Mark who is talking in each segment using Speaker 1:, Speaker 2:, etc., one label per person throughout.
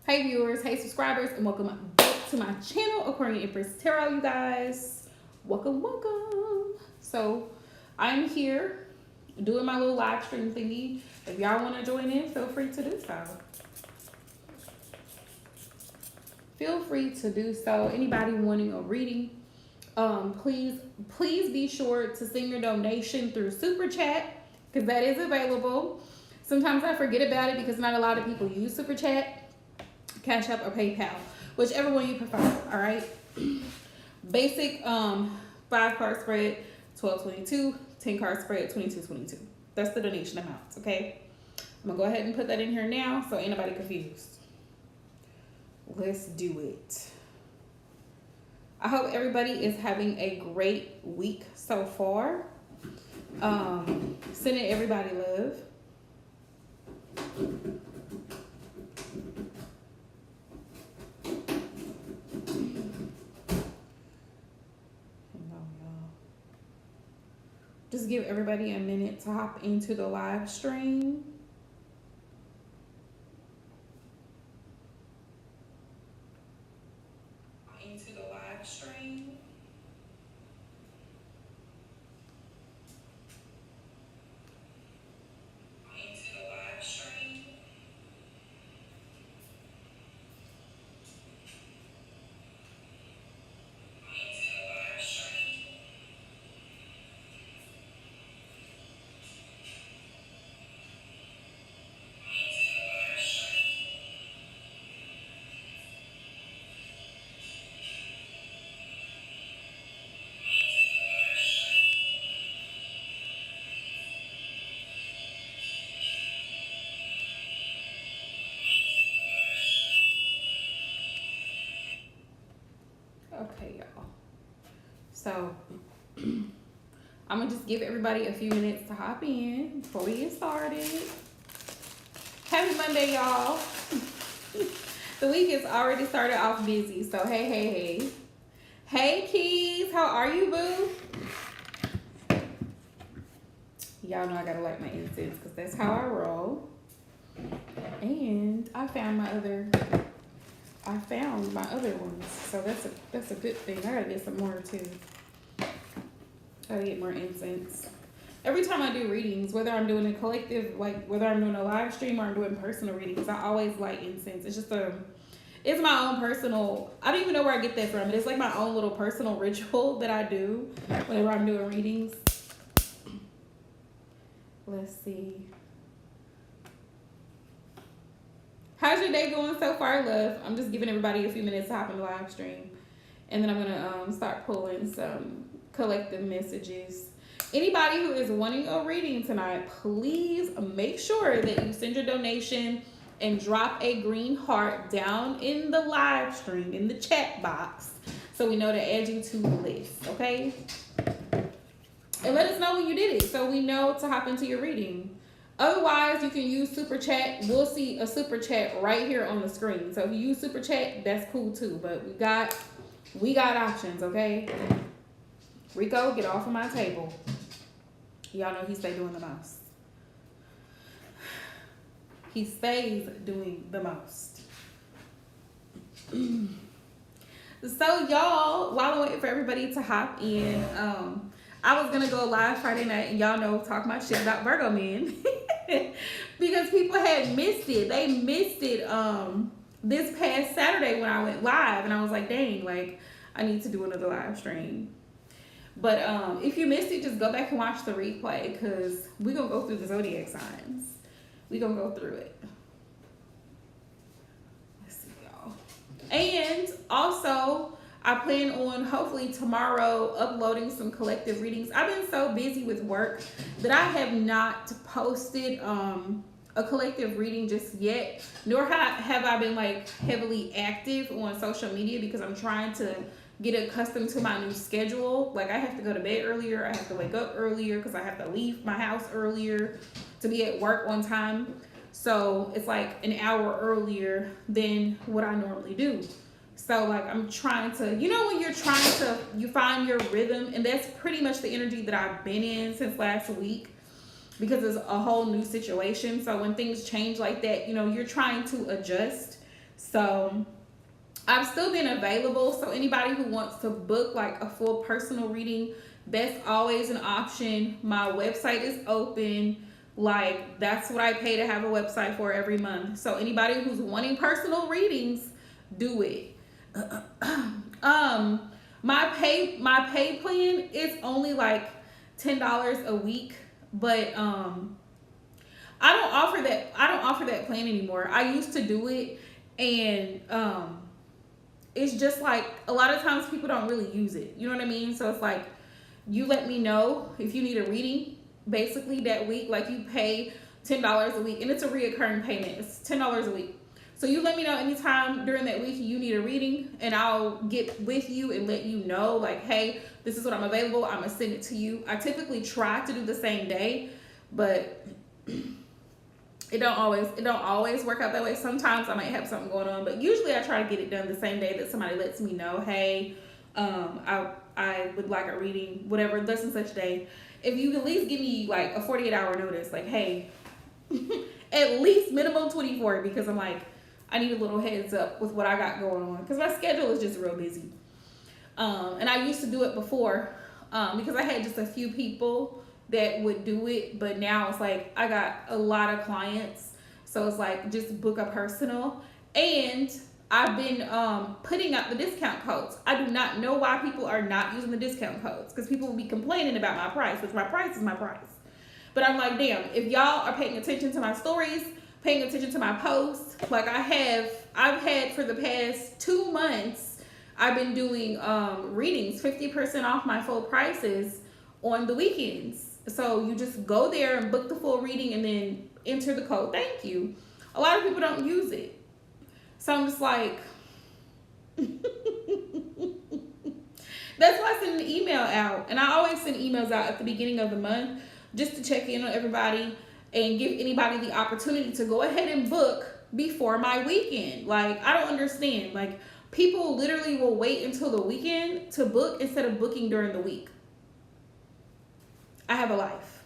Speaker 1: Hey viewers, hey subscribers, and welcome back to my channel, Aquarian Empress Tarot, you guys. Welcome. So, I'm here doing my little live stream thingy. If y'all want to join in, feel free to do so. Anybody wanting a reading, please be sure to send your donation through Super Chat, because that is available. Sometimes I forget about it because not a lot of people use Super Chat, Cash App, or PayPal, whichever one you prefer. All right. Basic 5-card spread, 12.22. 10-card spread, 22.22. That's the donation amounts. Okay. I'm gonna go ahead and put that in here now, so ain't nobody confused. Let's do it. I hope everybody is having a great week so far. Sending everybody love. Just give everybody a minute to hop into the live stream. Okay, y'all. So I'm gonna just give everybody a few minutes to hop in before we get started. Happy Monday, y'all. The week is already started off busy, so hey. Hey, Keys, how are you, boo? Y'all know I gotta light my incense because that's how I roll. And I found my other ones, so that's a good thing. I gotta get some more too. Gotta get more incense. Every time I do readings, whether I'm doing a collective, like whether I'm doing a live stream or I'm doing personal readings, I always light incense. It's just it's my own personal, I don't even know where I get that from. It's like my own little personal ritual that I do whenever I'm doing readings. Let's see. How's your day going so far, love? I'm just giving everybody a few minutes to hop in the live stream. And then I'm going to start pulling some collective messages. Anybody who is wanting a reading tonight, please make sure that you send your donation and drop a green heart down in the live stream, in the chat box, so we know to add you to the list, okay? And let us know when you did it so we know to hop into your reading. Otherwise, you can use Super Chat. We'll see a Super Chat right here on the screen. So if you use Super Chat, that's cool too. But we got options, okay? Rico, get off of my table. Y'all know he stay doing the most. He stays doing the most. So y'all, while I'm waiting for everybody to hop in, I was gonna go live Friday night and y'all know talk my shit about Virgo men. Because people had missed it. They missed it this past Saturday when I went live, and I was like, dang, like I need to do another live stream. But if you missed it, just go back and watch the replay, because we're gonna go through the zodiac signs. We're gonna go through it. Let's see, y'all. And also, I plan on hopefully tomorrow uploading some collective readings. I've been so busy with work that I have not posted a collective reading just yet, nor have I been like heavily active on social media, because I'm trying to get accustomed to my new schedule. Like I have to go to bed earlier, I have to wake up earlier because I have to leave my house earlier to be at work on time. So it's like an hour earlier than what I normally do. So like I'm trying to, you know, when you find your rhythm, and that's pretty much the energy that I've been in since last week, because it's a whole new situation. So when things change like that, you know, you're trying to adjust So I've still been available. So anybody who wants to book like a full personal reading, that's always an option. My website is open. Like, that's what I pay to have a website for every month. So anybody who's wanting personal readings, do it. My pay plan is only like $10 a week, but I don't offer that plan anymore. I used to do it, and it's just like a lot of times people don't really use it. You know what I mean? So it's like, you let me know if you need a reading basically that week. Like, you pay $10 a week, and it's a reoccurring payment. It's $10 a week. So you let me know anytime during that week you need a reading, and I'll get with you and let you know, like, hey, this is what I'm available. I'm gonna send it to you. I typically try to do the same day, but it don't always work out that way. Sometimes I might have something going on, but usually I try to get it done the same day that somebody lets me know, hey, I would like a reading, whatever, this and such day. If you at least give me like a 48-hour notice, like, hey, at least minimum 24, because I'm like, I need a little heads up with what I got going on, because my schedule is just real busy. And I used to do it before because I had just a few people that would do it, but now it's like I got a lot of clients, so it's like just book a personal. And I've been putting out the discount codes. I do not know why people are not using the discount codes, because people will be complaining about my price, which my price is my price. But I'm like, damn, if y'all are paying attention to my stories, paying attention to my posts, like I've had for the past 2 months, I've been doing readings 50% off my full prices on the weekends. So you just go there and book the full reading and then enter the code. Thank you. A lot of people don't use it. So I'm just like, that's why I send an email out. And I always send emails out at the beginning of the month just to check in on everybody and give anybody the opportunity to go ahead and book before my weekend. Like, I don't understand. Like, people literally will wait until the weekend to book instead of booking during the week. I have a life.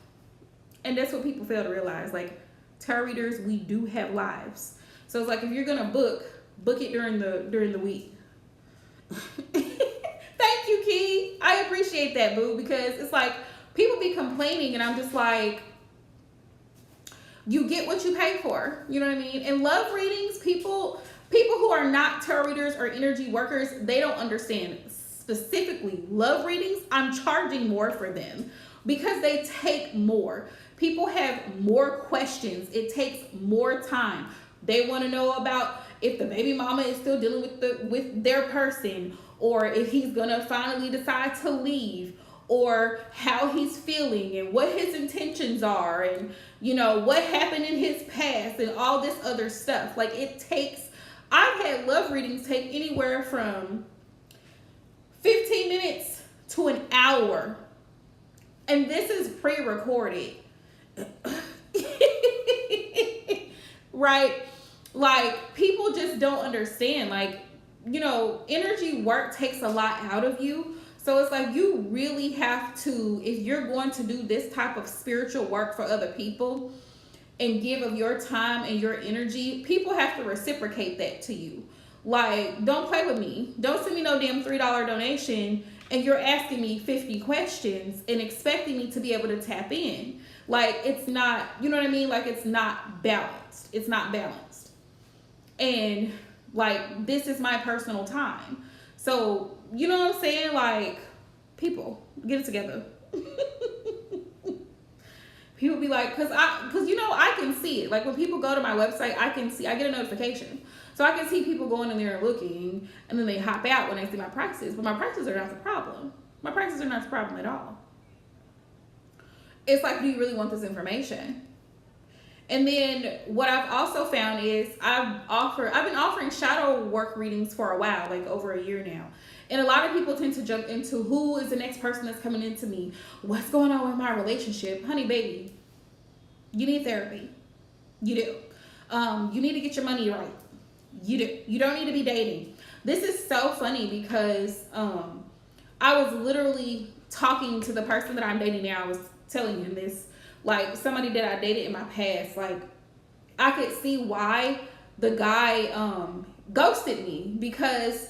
Speaker 1: And that's what people fail to realize. Like, tarot readers, we do have lives. So it's like, if you're gonna book it during the week. Thank you, Key. I appreciate that, boo, because it's like people be complaining, and I'm just like, you get what you pay for. You know what I mean? And love readings, people who are not tarot readers or energy workers, they don't understand. Specifically, love readings, I'm charging more for them because they take more. People have more questions. It takes more time. They want to know about if the baby mama is still dealing with their person, or if he's gonna finally decide to leave, or how he's feeling and what his intentions are, and you know what happened in his past and all this other stuff. Like, I've had love readings take anywhere from 15 minutes to an hour, and this is pre-recorded. Right? Like, people just don't understand. Like, you know, energy work takes a lot out of you. So it's like, you really have to, if you're going to do this type of spiritual work for other people and give of your time and your energy, people have to reciprocate that to you. Like, don't play with me. Don't send me no damn $3 donation and you're asking me 50 questions and expecting me to be able to tap in. Like, it's not, you know what I mean? Like, it's not balanced. It's not balanced. And like, this is my personal time. So, you know what I'm saying? Like, people, get it together. People be like, cause you know, I can see it. Like, when people go to my website, I get a notification. So I can see people going in there and looking, and then they hop out when they see my prices. But my prices are not the problem. My prices are not the problem at all. It's like, do you really want this information? And then what I've also found is I've been offering shadow work readings for a while, like over a year now. And a lot of people tend to jump into, who is the next person that's coming into me? What's going on with my relationship? Honey, baby, you need therapy. You do. You need to get your money right. You do. You don't need to be dating. This is so funny because I was literally talking to the person that I'm dating now. I was telling him this. Like, somebody that I dated in my past, like, I could see why the guy ghosted me because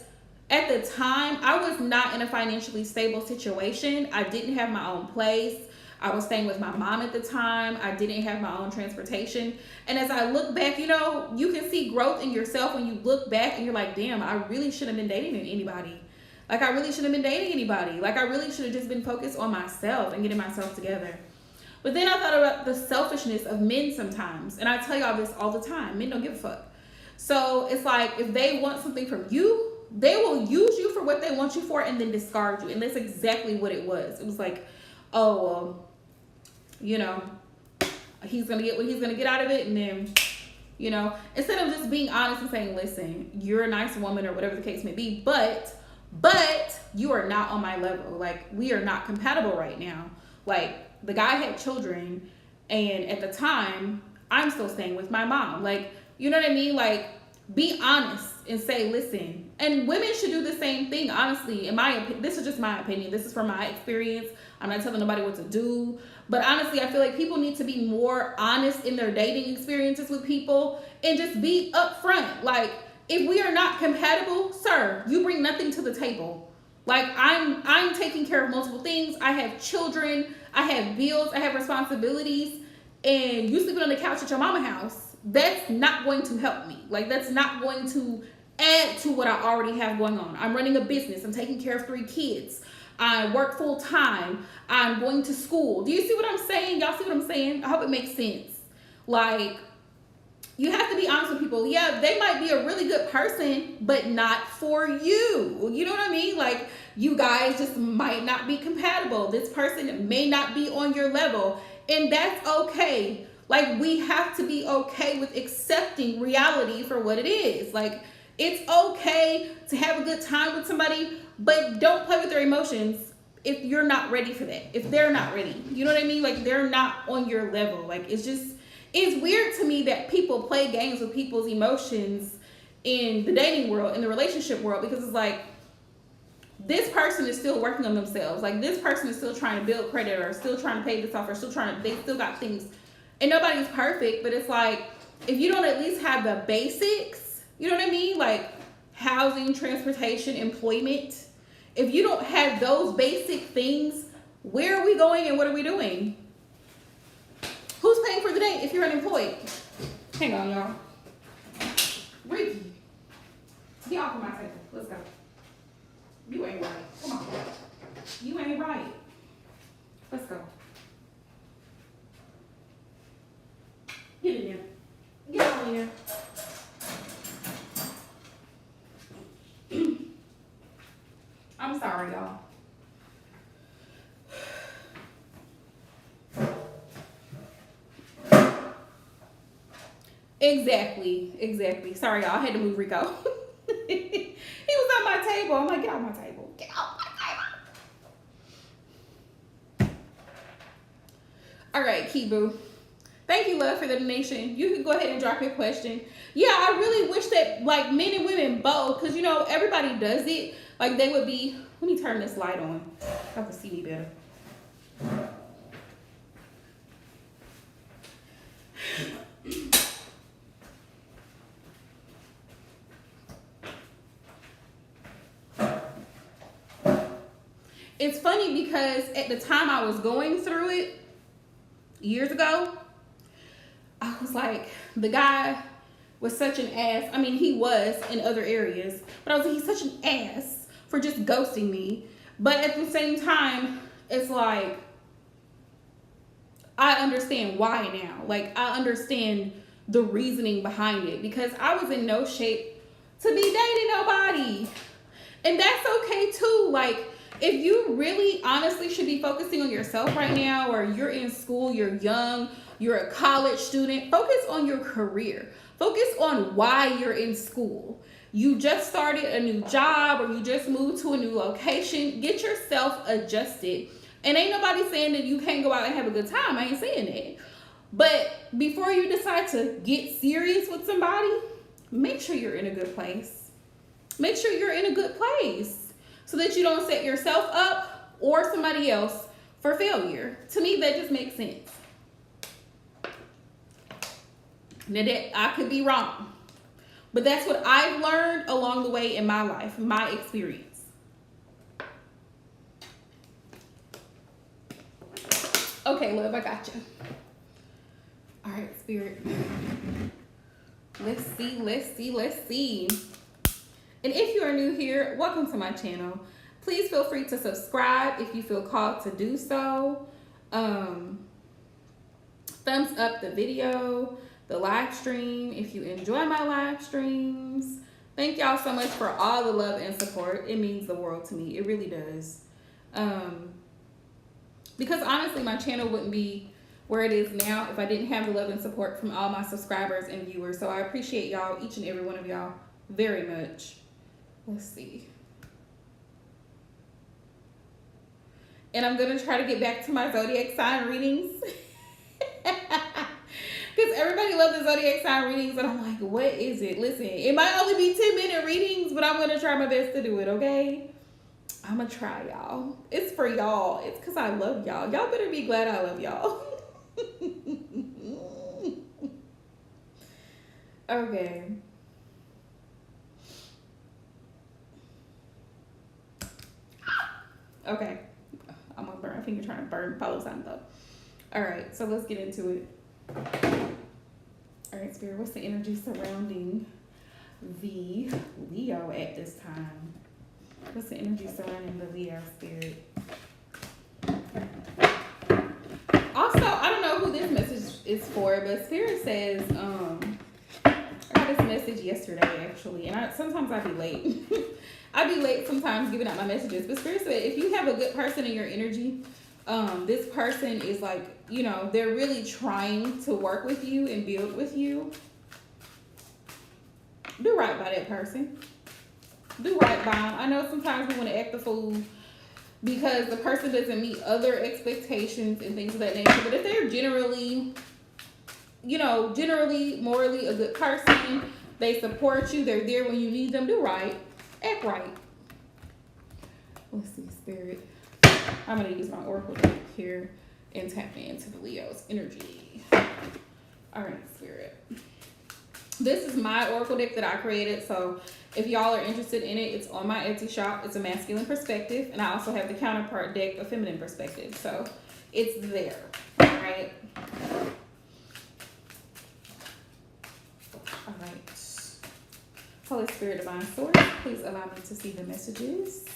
Speaker 1: at the time I was not in a financially stable situation. I didn't have my own place. I was staying with my mom at the time. I didn't have my own transportation. And as I look back, you know, you can see growth in yourself when you look back and you're like, damn, I really shouldn't have been dating anybody. Like, I really shouldn't have been dating anybody. Like, I really should have just been focused on myself and getting myself together. But then I thought about the selfishness of men sometimes. And I tell y'all this all the time. Men don't give a fuck. So it's like, if they want something from you, they will use you for what they want you for and then discard you. And that's exactly what it was. It was like, oh, well, you know, he's going to get what he's going to get out of it. And then, you know, instead of just being honest and saying, listen, you're a nice woman or whatever the case may be, but you are not on my level. Like, we are not compatible right now. Like, the guy had children, and at the time, I'm still staying with my mom. Like, you know what I mean? Like, be honest and say, listen. And women should do the same thing, honestly. In my opinion, this is just my opinion. This is from my experience. I'm not telling nobody what to do. But honestly, I feel like people need to be more honest in their dating experiences with people and just be upfront. Like, if we are not compatible, sir, you bring nothing to the table. Like, I'm taking care of multiple things. I have children. I have bills. I have responsibilities. And you sleeping on the couch at your mama's house, that's not going to help me. Like, that's not going to add to what I already have going on. I'm running a business. I'm taking care of 3 kids. I work full time. I'm going to school. Do you see what I'm saying? Y'all see what I'm saying? I hope it makes sense. Like, you have to be honest with people. Yeah, they might be a really good person, but not for you. You know what I mean? Like, you guys just might not be compatible. This person may not be on your level, and that's okay. Like, we have to be okay with accepting reality for what it is. Like, it's okay to have a good time with somebody, but don't play with their emotions if you're not ready for that. If they're not ready. You know what I mean? Like, they're not on your level. Like, it's weird to me that people play games with people's emotions in the dating world, in the relationship world, because it's like, this person is still working on themselves. Like, this person is still trying to build credit or still trying to pay this off or they still got things. And nobody's perfect, but it's like, if you don't at least have the basics, you know what I mean? Like, housing, transportation, employment. If you don't have those basic things, where are we going and what are we doing? Who's paying for the date if you're unemployed? Hang on, y'all. Ricky, get off of my table. Let's go. You ain't right. Come on. You ain't right. Let's go. Get in there. Get on in there. I'm sorry, y'all. Exactly. Sorry, y'all. I had to move Rico. He was on my table. I'm like, get off my table. Get off my table. All right, Kibu. Thank you, love, for the donation. You can go ahead and drop your question. Yeah, I really wish that, like, men and women both, because, you know, everybody does it. Like, they would be, let me turn this light on so I can see me better. It's funny because at the time I was going through it years ago, I was like, the guy was such an ass. I mean, he was in other areas, but I was like, he's such an ass for just ghosting me. But at the same time, it's like, I understand why now. Like, I understand the reasoning behind it, because I was in no shape to be dating nobody. And that's okay too. Like, if you really honestly should be focusing on yourself right now, or you're in school, you're young, you're a college student, focus on your career. Focus on why you're in school. You just started a new job, or you just moved to a new location. Get yourself adjusted. And ain't nobody saying that you can't go out and have a good time. I ain't saying that. But before you decide to get serious with somebody, make sure you're in a good place. Make sure you're in a good place, so that you don't set yourself up or somebody else for failure. To me, that just makes sense. Now, that I could be wrong, but that's what I've learned along the way in my life, my experience. Okay, love, I got you. All right, Spirit. Let's see. And if you are new here, welcome to my channel. Please feel free to subscribe if you feel called to do so. Thumbs up the video, the live stream if you enjoy my live streams. Thank y'all so much for all the love and support. It means the world to me. It really does. Because honestly, my channel wouldn't be where it is now if I didn't have the love and support from all my subscribers and viewers. So I appreciate y'all, each and every one of y'all, very much. Let's see. And I'm going to try to get back to my zodiac sign readings. Because everybody loves the zodiac sign readings. And I'm like, what is it? Listen, it might only be 10-minute readings, but I'm going to try my best to do it, okay? I'm going to try, y'all. It's for y'all. It's because I love y'all. Y'all better be glad I love y'all. Okay. Okay. I'm gonna burn my finger trying to burn follow sign though. All right, so let's get into it. All right, Spirit, what's the energy surrounding the Leo at this time? What's the energy surrounding the Leo, Spirit? Also, I don't know who this message is for, but Spirit says, I got this message yesterday actually, and sometimes I be late. I be late sometimes giving out my messages, but Spirit said if you have a good person in your energy, this person is like, you know, they're really trying to work with you and build with you. Do right by that person. Do right by them. I know sometimes we want to act the fool because the person doesn't meet other expectations and things of that nature, but if they're generally, you know, morally a good person, they support you, they're there when you need them, do right. Act right. Let's see, Spirit. I'm going to use my oracle deck here and tap into the Leo's energy. All right, Spirit. This is my oracle deck that I created. So if y'all are interested in it, it's on my Etsy shop. It's a masculine perspective. And I also have the counterpart deck, a feminine perspective. So it's there. All right. All right. Holy Spirit, Divine Source, please allow me to see the messages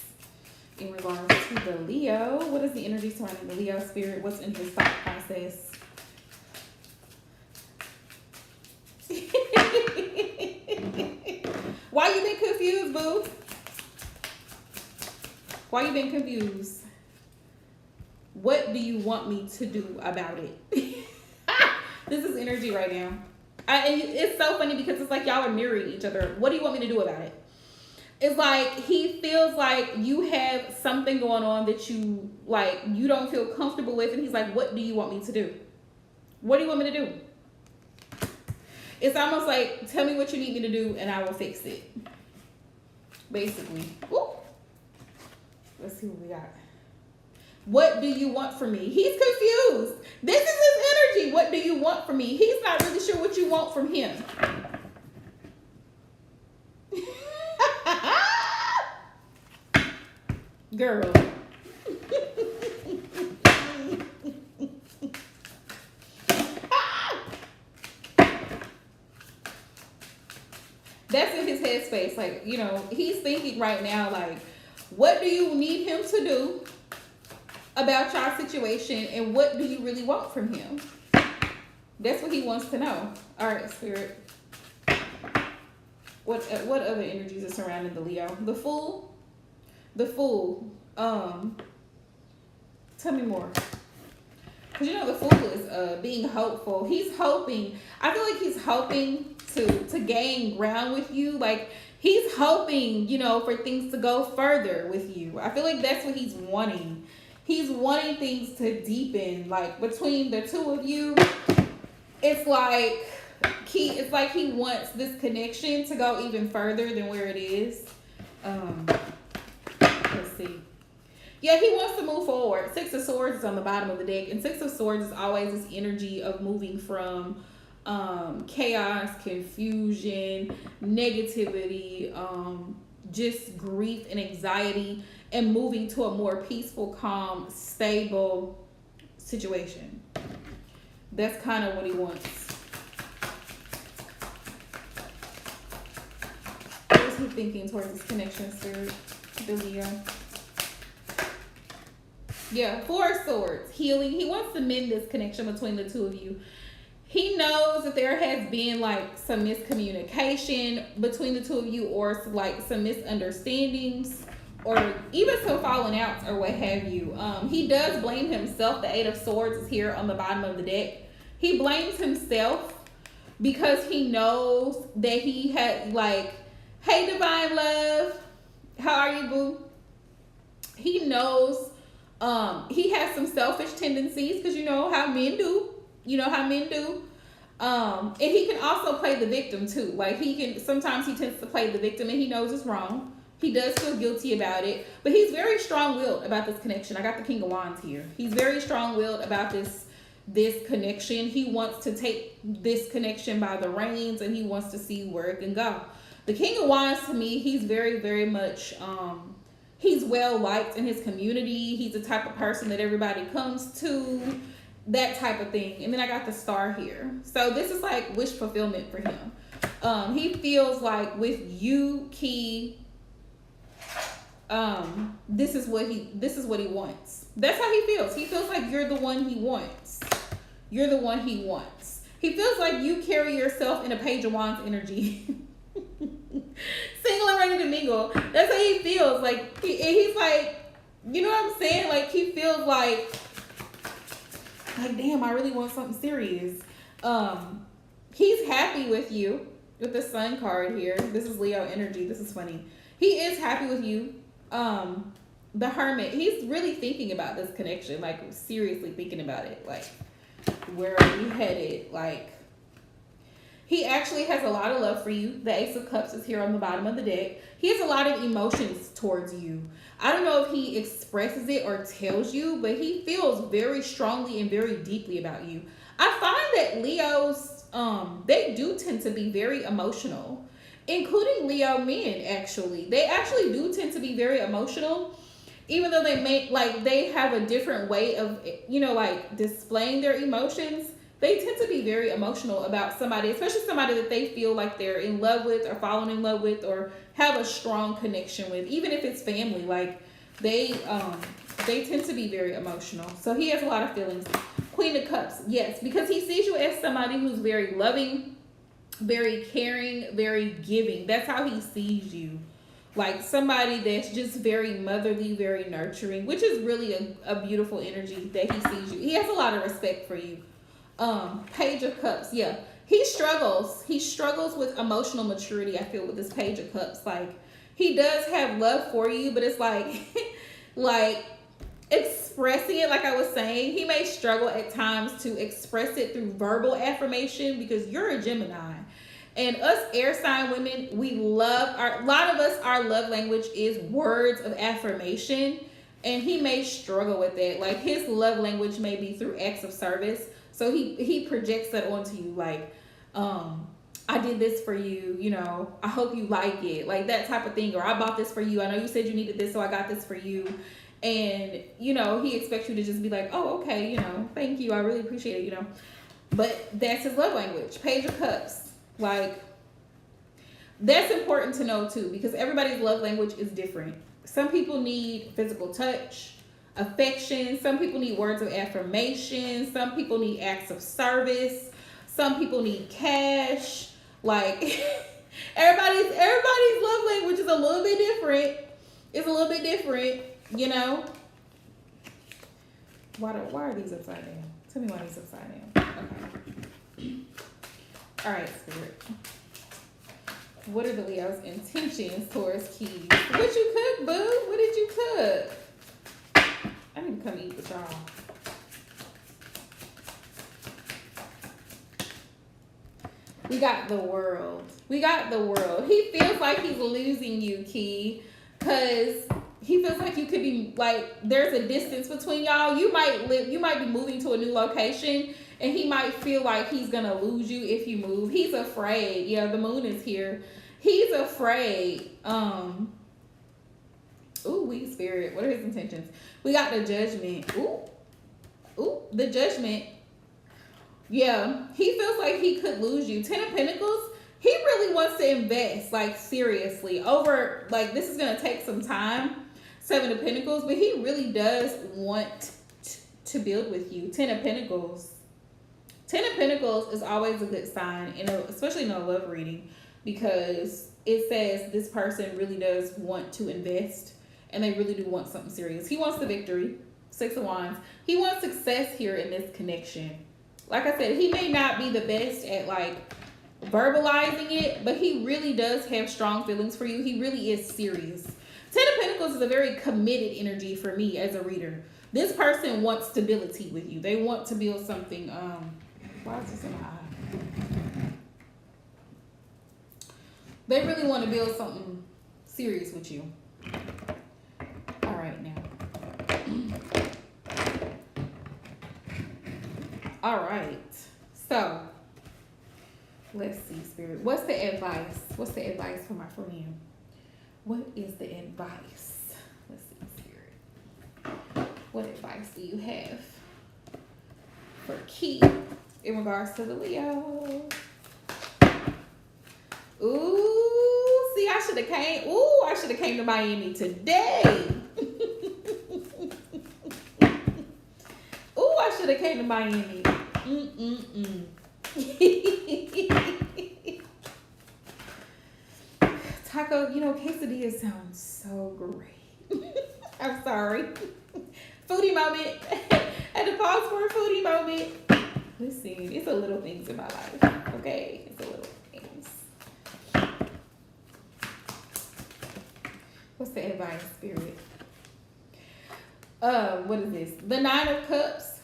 Speaker 1: in regards to the Leo. What is the energy surrounding the Leo, Spirit? What's in his thought process? Why you been confused, boo? Why you been confused? What do you want me to do about it? This is energy right now. And it's so funny because it's like y'all are mirroring each other. What do you want me to do about it? It's like he feels like you have something going on that you like you don't feel comfortable with, and he's like, what do you want me to do? What do you want me to do? It's almost like, tell me what you need me to do and I will fix it. Basically. Ooh. Let's see what we got. What do you want from me? He's confused. This is his energy. What do you want from me? He's not really sure what you want from him. Girl. That's in his headspace. Like, you know, he's thinking right now, like, what do you need him to do about your situation, and what do you really want from him? That's what he wants to know. All right, Spirit. What other energies are surrounding the Leo? The Fool. The Fool. Tell me more. Because you know the Fool is being hopeful. He's hoping. I feel like he's hoping to gain ground with you. Like he's hoping, you know, for things to go further with you. I feel like that's what he's wanting. He's wanting things to deepen, like between the two of you. It's like he wants this connection to go even further than where it is. Let's see. Yeah, he wants to move forward. Six of Swords is on the bottom of the deck, and Six of Swords is always this energy of moving from chaos, confusion, negativity, just grief and anxiety, and moving to a more peaceful, calm, stable situation. That's kind of what he wants. What is he thinking towards this connection, Spirit? The Leo. Yeah, Four of Swords, healing. He wants to mend this connection between the two of you. He knows that there has been like some miscommunication between the two of you, or like some misunderstandings, or even some falling outs or what have you. He does blame himself. The Eight of Swords is here on the bottom of the deck. He blames himself because he knows that he had like, hey, divine love, how are you, boo? He knows he has some selfish tendencies, because you know how men do. You know how men do. And he can also play the victim too. Like sometimes he tends to play the victim and he knows it's wrong. He does feel guilty about it, but he's very strong-willed about this connection. I got the King of Wands here. He's very strong-willed about this connection. He wants to take this connection by the reins, and he wants to see where it can go. The King of Wands, to me, he's very, very much, he's well liked in his community. He's the type of person that everybody comes to, that type of thing. And then I got the Star here. So this is like wish fulfillment for him. He feels like with you, Key, this is what he wants. That's how he feels. He feels like you're the one he wants. You're the one he wants. He feels like you carry yourself in a Page of Wands energy. Single and ready to mingle. That's how he feels. Like he's like, you know what I'm saying? Like he feels like damn, I really want something serious. He's happy with you with the Sun card here. This is Leo energy. This is funny. He is happy with you. The Hermit, he's really thinking about this connection, like seriously thinking about it. Like, where are we headed? Like, he actually has a lot of love for you. The Ace of Cups is here on the bottom of the deck. He has a lot of emotions towards you. I don't know if he expresses it or tells you, but he feels very strongly and very deeply about you. I find that Leos, they do tend to be very emotional, including Leo men, actually. They actually do tend to be very emotional, even though they have a different way of, like displaying their emotions. They tend to be very emotional about somebody, especially somebody that they feel like they're in love with or falling in love with or have a strong connection with, even if it's family. Like they tend to be very emotional. So he has a lot of feelings. Queen of Cups, yes, because he sees you as somebody who's very loving, very caring, very giving. That's how he sees you. Like somebody that's just very motherly, very nurturing, which is really a beautiful energy that he sees you. He has a lot of respect for you. Page of Cups, yeah. He struggles with emotional maturity, I feel, with this Page of Cups. Like, he does have love for you, but it's like, like, expressing it, like I was saying, he may struggle at times to express it through verbal affirmation, because you're a Gemini. And us air sign women, we love, a lot of us, our love language is words of affirmation. And he may struggle with that. Like, his love language may be through acts of service. So he projects that onto you, like, I did this for you, I hope you like it, like that type of thing. Or I bought this for you. I know you said you needed this, so I got this for you. And, he expects you to just be like, oh, okay, thank you. I really appreciate it, But that's his love language. Page of Cups. Like, that's important to know too, because everybody's love language is different. Some people need physical touch, affection. Some people need words of affirmation. Some people need acts of service. Some people need cash. Like everybody's love language is a little bit different. It's a little bit different, Why are these upside down? Tell me why these upside down. Okay. All right, Spirit. What are the Leo's intentions towards Keys? What you cook, boo? What did you cook? I need to come eat with y'all. We got the World. He feels like he's losing you, Key, because He feels like you could be like there's a distance between y'all. You might be moving to a new location, and he might feel like he's gonna lose you if you move. He's afraid. Yeah, the moon is here. He's afraid. Ooh, weak spirit. What are his intentions? We got the judgment. Ooh, the judgment. Yeah, he feels like he could lose you. 10 of Pentacles. He really wants to invest, like, seriously. Over, like, this is going to take some time. 7 of Pentacles. But he really does want to build with you. 10 of Pentacles. 10 of Pentacles is always a good sign, especially in a love reading. Because it says this person really does want to invest. And they really do want something serious. He wants the victory. 6 of Wands. He wants success here in this connection. Like I said, he may not be the best at, like, verbalizing it, but he really does have strong feelings for you. He really is serious. 10 of Pentacles is a very committed energy for me as a reader. This person wants stability with you. They want to build something. Why is this in my eye? They really want to build something serious with you. All right, now. All right. So, let's see, Spirit. What's the advice? What's the advice for my friend? What is the advice? Let's see, Spirit. What advice do you have for Key in regards to the Leo? Ooh, see, I should have came to Miami today. Ooh, I should have came to Miami. Taco, quesadilla sounds so great. I'm sorry. Foodie moment. Had to pause for a foodie moment. Listen, it's the little things in my life. Okay? It's the little things. What's the advice, Spirit? What is this? The 9 of Cups.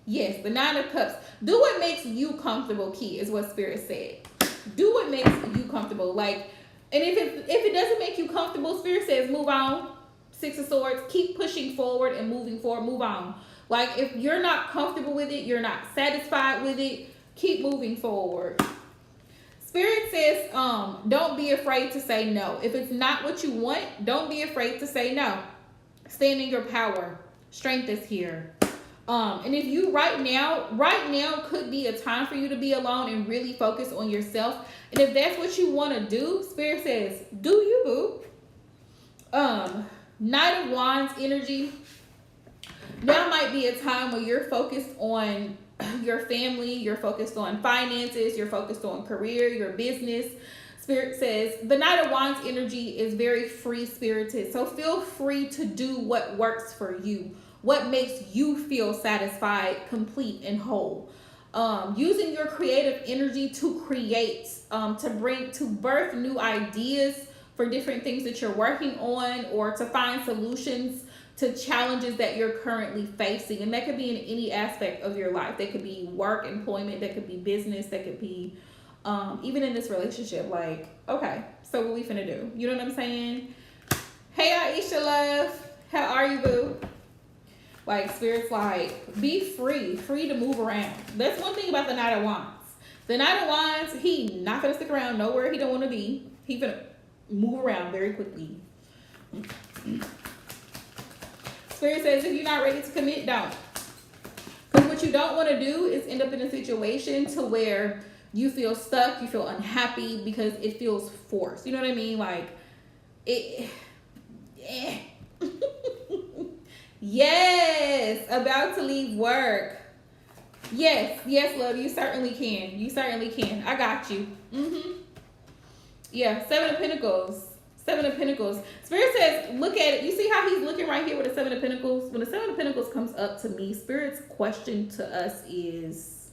Speaker 1: Yes, the 9 of Cups. Do what makes you comfortable, Key, is what Spirit said. Do what makes you comfortable. Like, and if it doesn't make you comfortable, Spirit says move on. 6 of Swords. Keep pushing forward and moving forward. Move on. Like, if you're not comfortable with it, you're not satisfied with it, keep moving forward. Spirit says, don't be afraid to say no. If it's not what you want, don't be afraid to say no. Stand in your power. Strength is here. And if you right now could be a time for you to be alone and really focus on yourself. And if that's what you want to do, Spirit says, do you, boo. Knight of Wands energy. Now might be a time where you're focused on your family, you're focused on finances, you're focused on career, your business. Spirit says the Knight of Wands energy is very free-spirited. So feel free to do what works for you. What makes you feel satisfied, complete, and whole. Using your creative energy to create, to birth new ideas for different things that you're working on, or to find solutions to challenges that you're currently facing. And that could be in any aspect of your life. That could be work, employment, that could be business, that could be even in this relationship. Like, okay, so what we finna do? You know what I'm saying? Hey, Aisha, love. How are you, boo? Like, Spirit's like, be free to move around. That's one thing about the Knight of Wands. The Knight of Wands, he not gonna stick around nowhere he don't want to be. He gonna move around very quickly. Spirit says, if you're not ready to commit, don't. Because what you don't want to do is end up in a situation to where you feel stuck, you feel unhappy because it feels forced. You know what I mean? Like, Yes, about to leave work. Yes, love, you certainly can. You certainly can. I got you. Yeah, 7 of Pentacles. 7 of Pentacles. Spirit says, look at it. You see how he's looking right here with the 7 of Pentacles? When the 7 of Pentacles comes up to me, Spirit's question to us is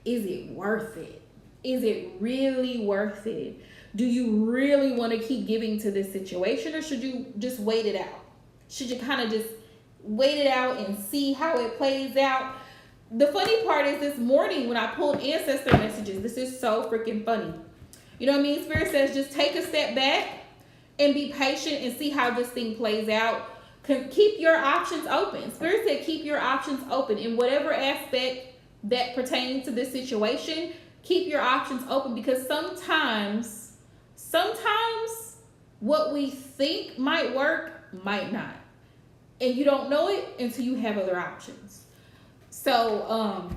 Speaker 1: it worth it? Is it really worth it? Do you really want to keep giving to this situation, or should you just wait it out? Should you kind of just wait it out and see how it plays out? The funny part is this morning when I pulled ancestor messages, this is so freaking funny. You know what I mean? Spirit says, just take a step back, and be patient and see how this thing plays out. Keep your options open. Spirit said keep your options open in whatever aspect that pertains to this situation. Keep your options open, because sometimes what we think might work might not, and you don't know it until you have other options. So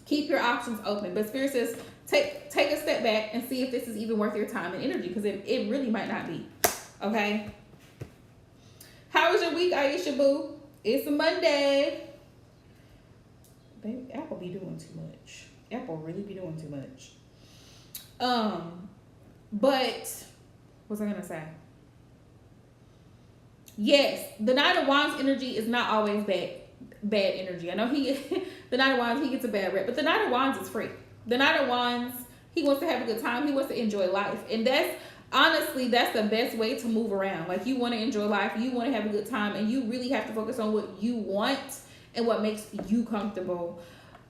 Speaker 1: keep your options open. But Spirit says take a step back and see if this is even worth your time and energy, because it really might not be. Okay. How was your week, Aisha Boo? It's a Monday. Baby, Apple be doing too much. Apple really be doing too much. But what was I gonna say? Yes, the Knight of Wands energy is not always bad energy. I know the Knight of Wands, he gets a bad rep, but the Knight of Wands is free. The Knight of Wands, he wants to have a good time. He wants to enjoy life, and that's the best way to move around. Like, you want to enjoy life, you want to have a good time, and you really have to focus on what you want and what makes you comfortable.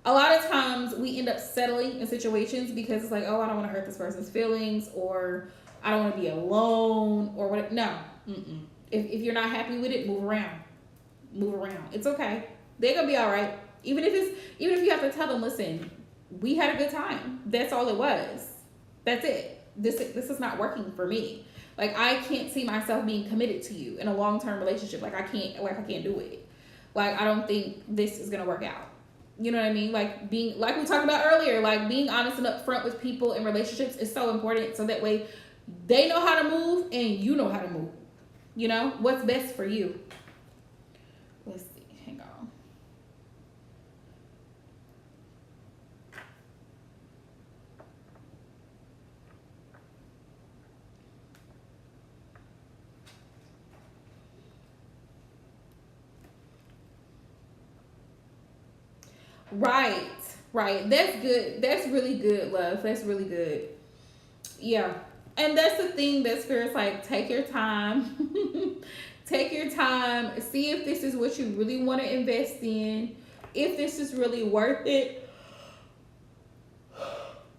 Speaker 1: A lot of times we end up settling in situations because it's like, oh, I don't want to hurt this person's feelings, or I don't want to be alone, or what. No, if you're not happy with it, move around. It's okay. They're gonna be all right. Even if you have to tell them, listen, we had a good time. That's all it was. That's it. This is not working for me. Like, I can't see myself being committed to you in a long-term relationship. Like, I can't do it. Like, I don't think this is gonna work out. You know what I mean? Like, like we talked about earlier, like being honest and upfront with people in relationships is so important. So that way they know how to move and you know how to move. You know what's best for you. Let's see. Hang on. Right. That's good. That's really good, love. That's really good. Yeah. And that's the thing that Spirit's like, take your time. Take your time. See if this is what you really want to invest in. If this is really worth it.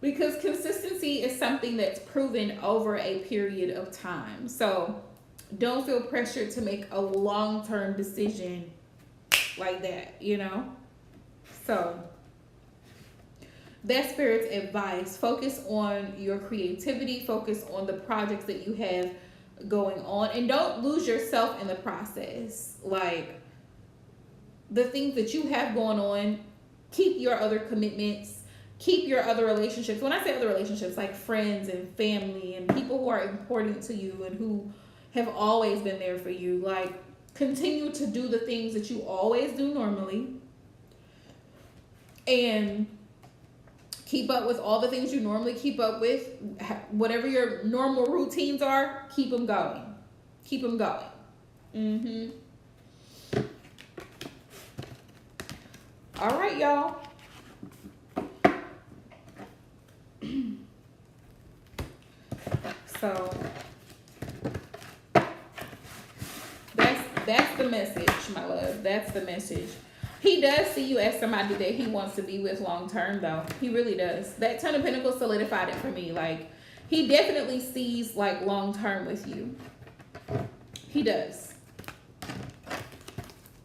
Speaker 1: Because consistency is something that's proven over a period of time. So don't feel pressured to make a long-term decision like that, you know? So that's Spirit's advice. Focus on your creativity. Focus on the projects that you have going on. And don't lose yourself in the process. Like, the things that you have going on, keep your other commitments. Keep your other relationships. When I say other relationships, like friends and family and people who are important to you and who have always been there for you. Like, continue to do the things that you always do normally. And keep up with all the things you normally keep up with. Whatever your normal routines are, keep them going. Keep them going. All right, y'all. So that's the message, my love. That's the message. He does see you as somebody that he wants to be with long term, though. He really does. That Ten of Pentacles solidified it for me. Like, he definitely sees, like, long term with you. He does.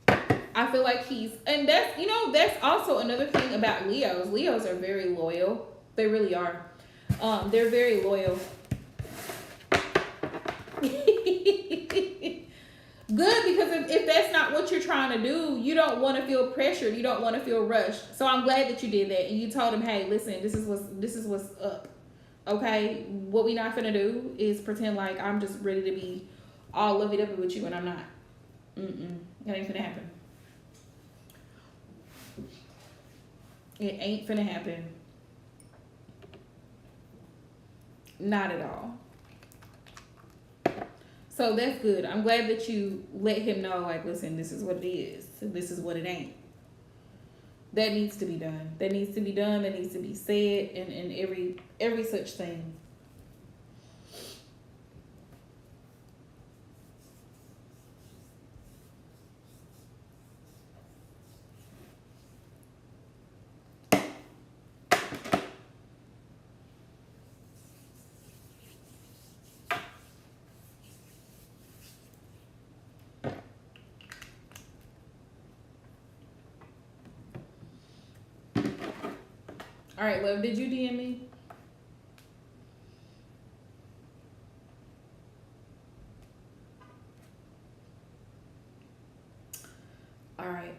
Speaker 1: I feel like and that's, that's also another thing about Leos. Leos are very loyal. They really are. They're very loyal. Good, because if that's not what you're trying to do, you don't want to feel pressured. You don't want to feel rushed. So I'm glad that you did that, and you told him, "Hey, listen, this is what's up. Okay, what we not finna do is pretend like I'm just ready to be all lovey-dovey with you, and I'm not. That ain't finna happen. It ain't finna happen. Not at all." So that's good. I'm glad that you let him know, like, listen, this is what it is. This is what it ain't. That needs to be done. That needs to be done. That needs to be said, and every such thing. All right, love. Did you DM me? All right.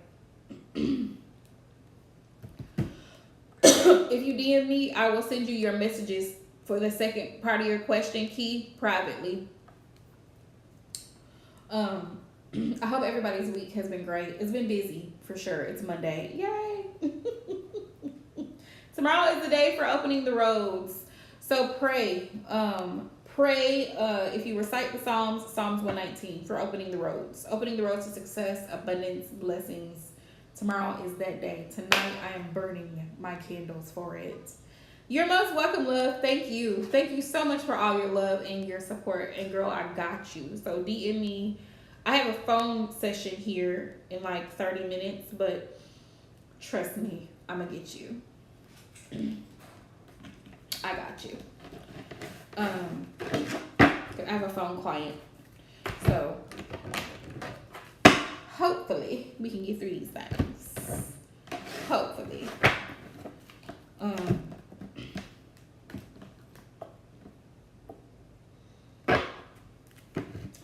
Speaker 1: If you DM me, I will send you your messages for the second part of your question, Key, privately. Um, I hope everybody's week has been great. It's been busy for sure. It's Monday. Yay! Tomorrow is the day for opening the roads. So pray. Pray if you recite the Psalms, Psalms 119 for opening the roads. Opening the roads to success, abundance, blessings. Tomorrow is that day. Tonight I am burning my candles for it. You're most welcome, love. Thank you. Thank you so much for all your love and your support. And girl, I got you. So DM me. I have a phone session here in like 30 minutes, but trust me, I'm gonna get you. I got you. I have a phone client. So hopefully we can get through these things. Hopefully.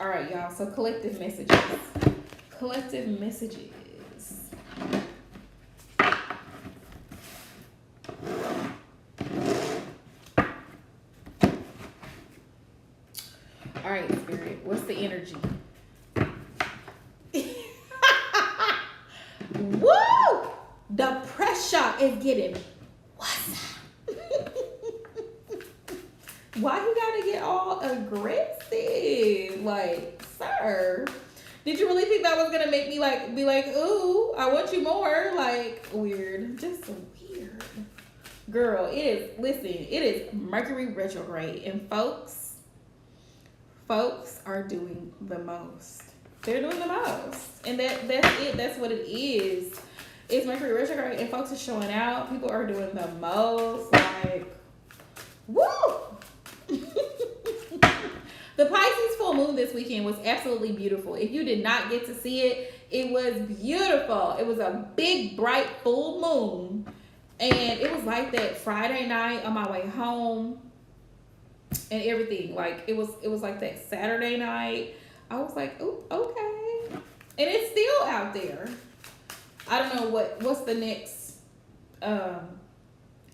Speaker 1: All right, y'all. So collective messages. Collective messages. All right, Spirit. What's the energy? Woo! The pressure is getting what's up? Why you gotta get all aggressive? Like, sir, did you really think that was gonna make me like be like, ooh, I want you more? Like, weird. Just weird. Girl, it is Mercury retrograde, and folks are doing the most. They're doing the most. And that's it. That's what it is. It's Mercury retrograde and folks are showing out. People are doing the most. Like, woo! The Pisces full moon this weekend was absolutely beautiful. If you did not get to see it, it was beautiful. It was a big, bright, full moon. And it was like that Friday night on my way home and everything. Like, it was like that Saturday night. I was like, oh, okay. And it's still out there. I don't know what's the next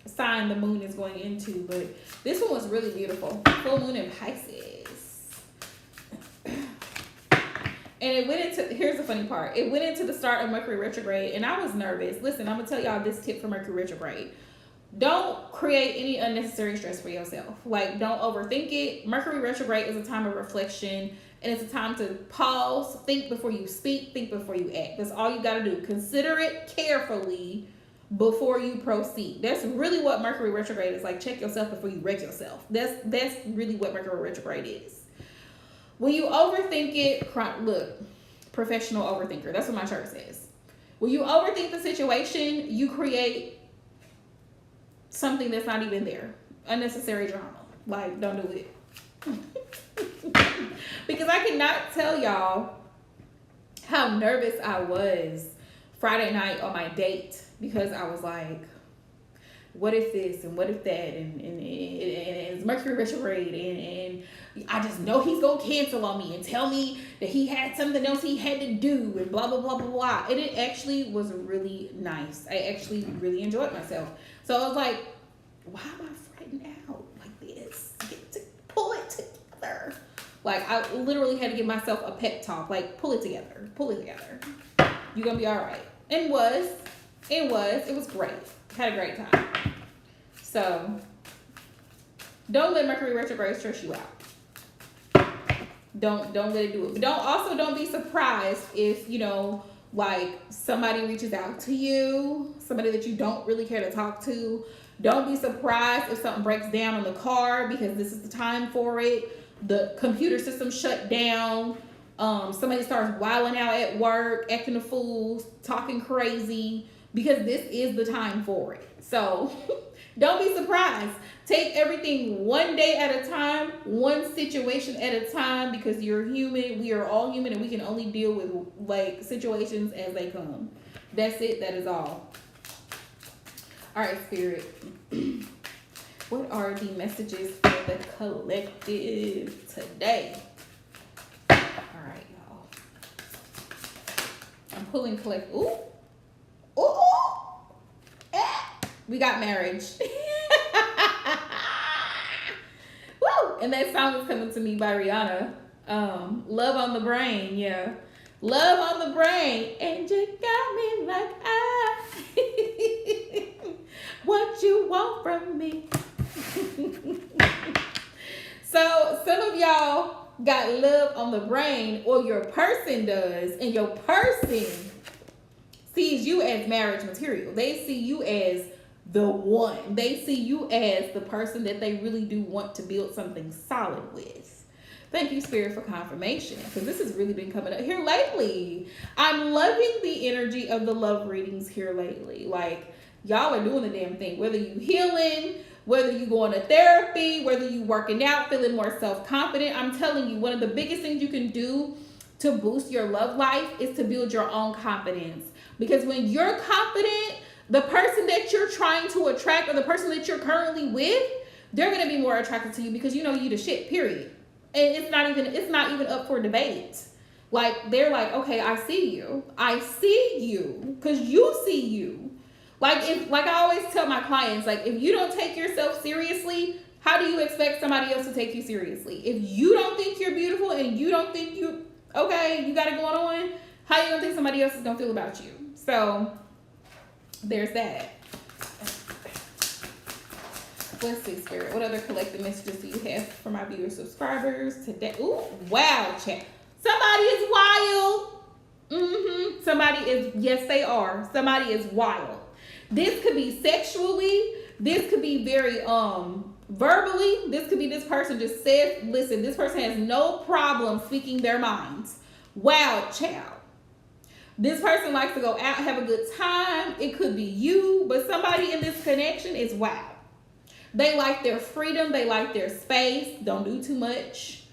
Speaker 1: sign the moon is going into, but this one was really beautiful. Full moon in Pisces. And it went into, here's the funny part. It went into the start of Mercury retrograde, and I was nervous. Listen, I'm going to tell y'all this tip for Mercury retrograde. Don't create any unnecessary stress for yourself. Like, don't overthink it. Mercury retrograde is a time of reflection, and it's a time to pause, think before you speak, think before you act. That's all you got to do. Consider it carefully before you proceed. That's really what Mercury retrograde is like. Check yourself before you wreck yourself. That's really what Mercury retrograde is. When you overthink it, look, professional overthinker. That's what my shirt says. When you overthink the situation, you create something that's not even there. Unnecessary drama. Like, don't do it. Because I cannot tell y'all how nervous I was Friday night on my date, because I was like, what if this and what if that, and it's Mercury retrograde, and I just know he's gonna cancel on me and tell me that he had something else he had to do and blah blah blah blah blah. And it actually was really nice. I actually really enjoyed myself. So I was like, why am I freaking out like this? Get to pull it together. Like, I literally had to give myself a pep talk. Like, pull it together. Pull it together. You're gonna be all right. And it was great. Had a great time. So don't let Mercury retrograde stress you out. Don't let it do it. But don't be surprised if, like, somebody reaches out to you, somebody that you don't really care to talk to. Don't be surprised if something breaks down on the car, because this is the time for it. The computer system shut down. Somebody starts wilding out at work, acting a fool, talking crazy, because this is the time for it. So don't be surprised. Take everything one day at a time, one situation at a time, because you're human. We are all human, and we can only deal with, like, situations as they come. That's it. That is all. All right, Spirit. What are the messages for the collective today? All right, y'all. I'm pulling collect. Ooh. Ooh. Eh. We got marriage. Woo! And that song is coming to me by Rihanna. Love on the Brain, yeah. Love on the Brain. And you got me like what you want from me. So some of y'all got love on the brain, or your person does, and your person sees you as marriage material. They see you as the one. They see you as the person that they really do want to build something solid with. Thank you, Spirit, for confirmation, because this has really been coming up here lately. I'm loving the energy of the love readings here lately. Like, y'all are doing the damn thing. Whether you healing, whether you going to therapy, whether you working out, feeling more self-confident. I'm telling you, one of the biggest things you can do to boost your love life is to build your own confidence. Because when you're confident, the person that you're trying to attract, or the person that you're currently with, they're going to be more attracted to you, because you know you the shit, period. And it's not even up for debate. Like, they're like, okay, I see you, because you see you. Like I always tell my clients, like, if you don't take yourself seriously, how do you expect somebody else to take you seriously? If you don't think you're beautiful and you don't think you got it going on, how you gonna think somebody else is gonna feel about you? So there's that. Let's see, Spirit. What other collective messages do you have for my viewers, subscribers today? Ooh, wow, chat. Somebody is wild. Yes, they are. Somebody is wild. This could be sexually. This could be very verbally. This could be this person just says, listen, this person has no problem speaking their minds. Wow, child. This person likes to go out, have a good time. It could be you, but somebody in this connection is wow. They like their freedom. They like their space. Don't do too much.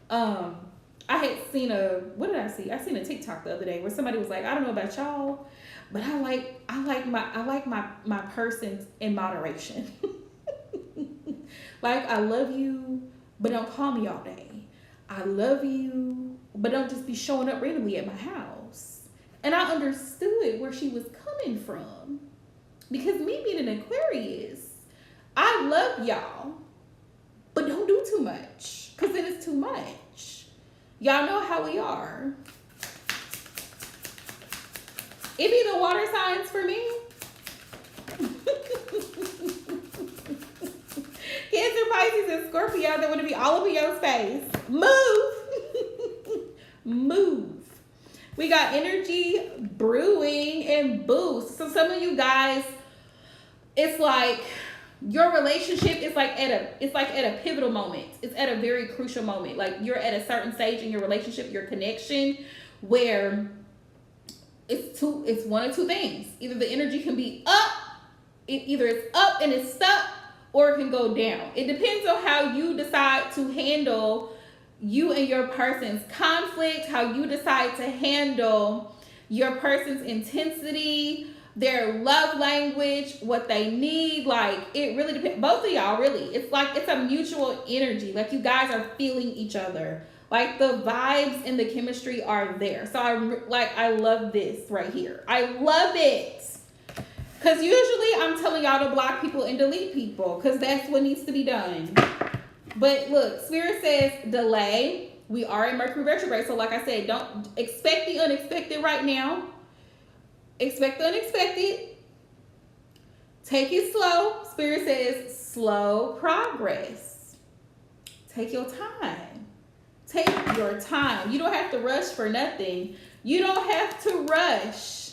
Speaker 1: I had seen what did I see? I seen a TikTok the other day where somebody was like, I don't know about y'all, but I like my person in moderation. Like, I love you, but don't call me all day. I love you, but don't just be showing up randomly at my house. And I understood where she was coming from, because me being an Aquarius, I love y'all, but don't do too much, because then it's too much. Y'all know how we are. It be the water signs for me. Cancer, Pisces, and Scorpio that want to be all over your space. Move. Move. We got energy brewing and boost. So some of you guys, it's like your relationship is like at a pivotal moment. It's at a very crucial moment. Like, you're at a certain stage in your relationship, your connection, where it's one of two things. Either the energy can be up, either it's up and it's stuck, or it can go down. It depends on how you decide to handle you and your person's conflict, how you decide to handle your person's intensity, their love language, what they need. Like, it really depends. Both of y'all, really. It's like, it's a mutual energy. Like, you guys are feeling each other. Like, the vibes and the chemistry are there. So I love this right here. I love it. Because usually I'm telling y'all to block people and delete people, because that's what needs to be done. But look, Spirit says delay. We are in Mercury retrograde. So like I said, don't expect the unexpected right now. Expect the unexpected. Take it slow. Spirit says slow progress. Take your time. Take your time. You don't have to rush for nothing. You don't have to rush.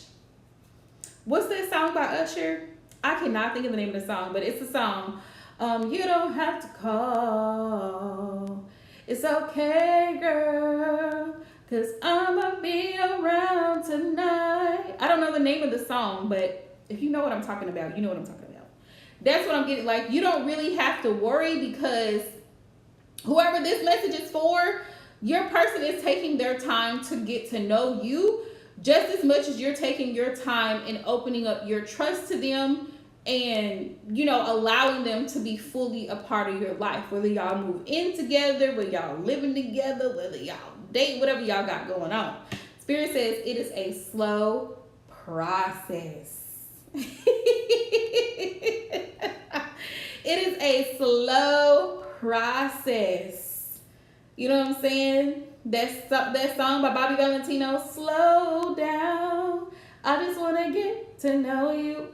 Speaker 1: What's that song by Usher? I cannot think of the name of the song, but it's a song. You don't have to call. It's okay, girl, 'cause I'ma be around tonight. I don't know the name of the song, but if you know what I'm talking about, you know what I'm talking about. That's what I'm getting. Like, you don't really have to worry, because whoever this message is for, your person is taking their time to get to know you just as much as you're taking your time and opening up your trust to them and, you know, allowing them to be fully a part of your life, whether y'all move in together, whether y'all living together, whether y'all date, whatever y'all got going on. Spirit says it is a slow process. It is a slow process. You know what I'm saying? That song by Bobby Valentino, Slow Down. I just want to get to know you,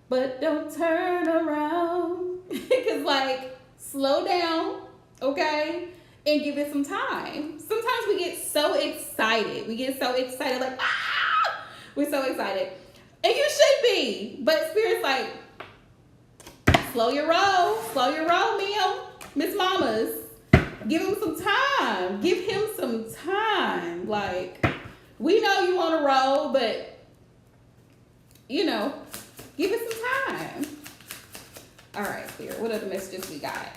Speaker 1: but don't turn around. Because, like, slow down, okay? And give it some time. Sometimes we get so excited. Like, ah! We're so excited. And you should be. But Spirit's like, slow your roll, Mio. Miss Mamas. Give him some time. Like, we know you on a roll, but, you know, give it some time. All right, Spirit, what other messages we got?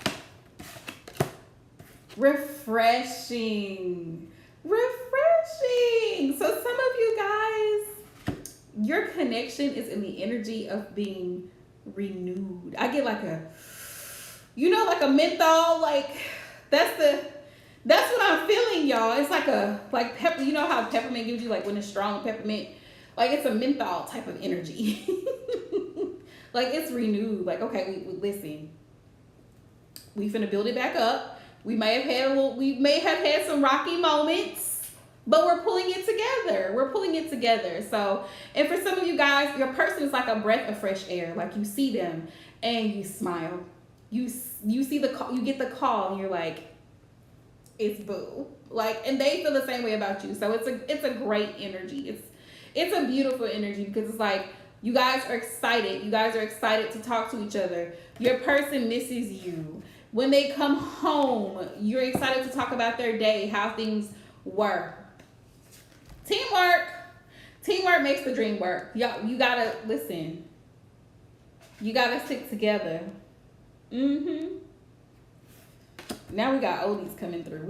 Speaker 1: Refreshing. So some of you guys, your connection is in the energy of being renewed. I get like a, you know, like a menthol, like that's what I'm feeling, y'all. It's like pepper. You know how peppermint gives you, like, when it's strong peppermint, like it's a menthol type of energy. Like, it's renewed. Like, okay, we listen. We finna build it back up. We may have had some rocky moments, but we're pulling it together. So, and for some of you guys, your person is like a breath of fresh air. Like, you see them and you smile. You see the call, you get the call, and you're like, it's boo. Like, and they feel the same way about you. So it's a great energy. It's a beautiful energy, because it's like, you guys are excited. You guys are excited to talk to each other. Your person misses you. When they come home, you're excited to talk about their day, how things were. Teamwork makes the dream work. Y'all, you gotta listen. You gotta stick together. Now we got oldies coming through.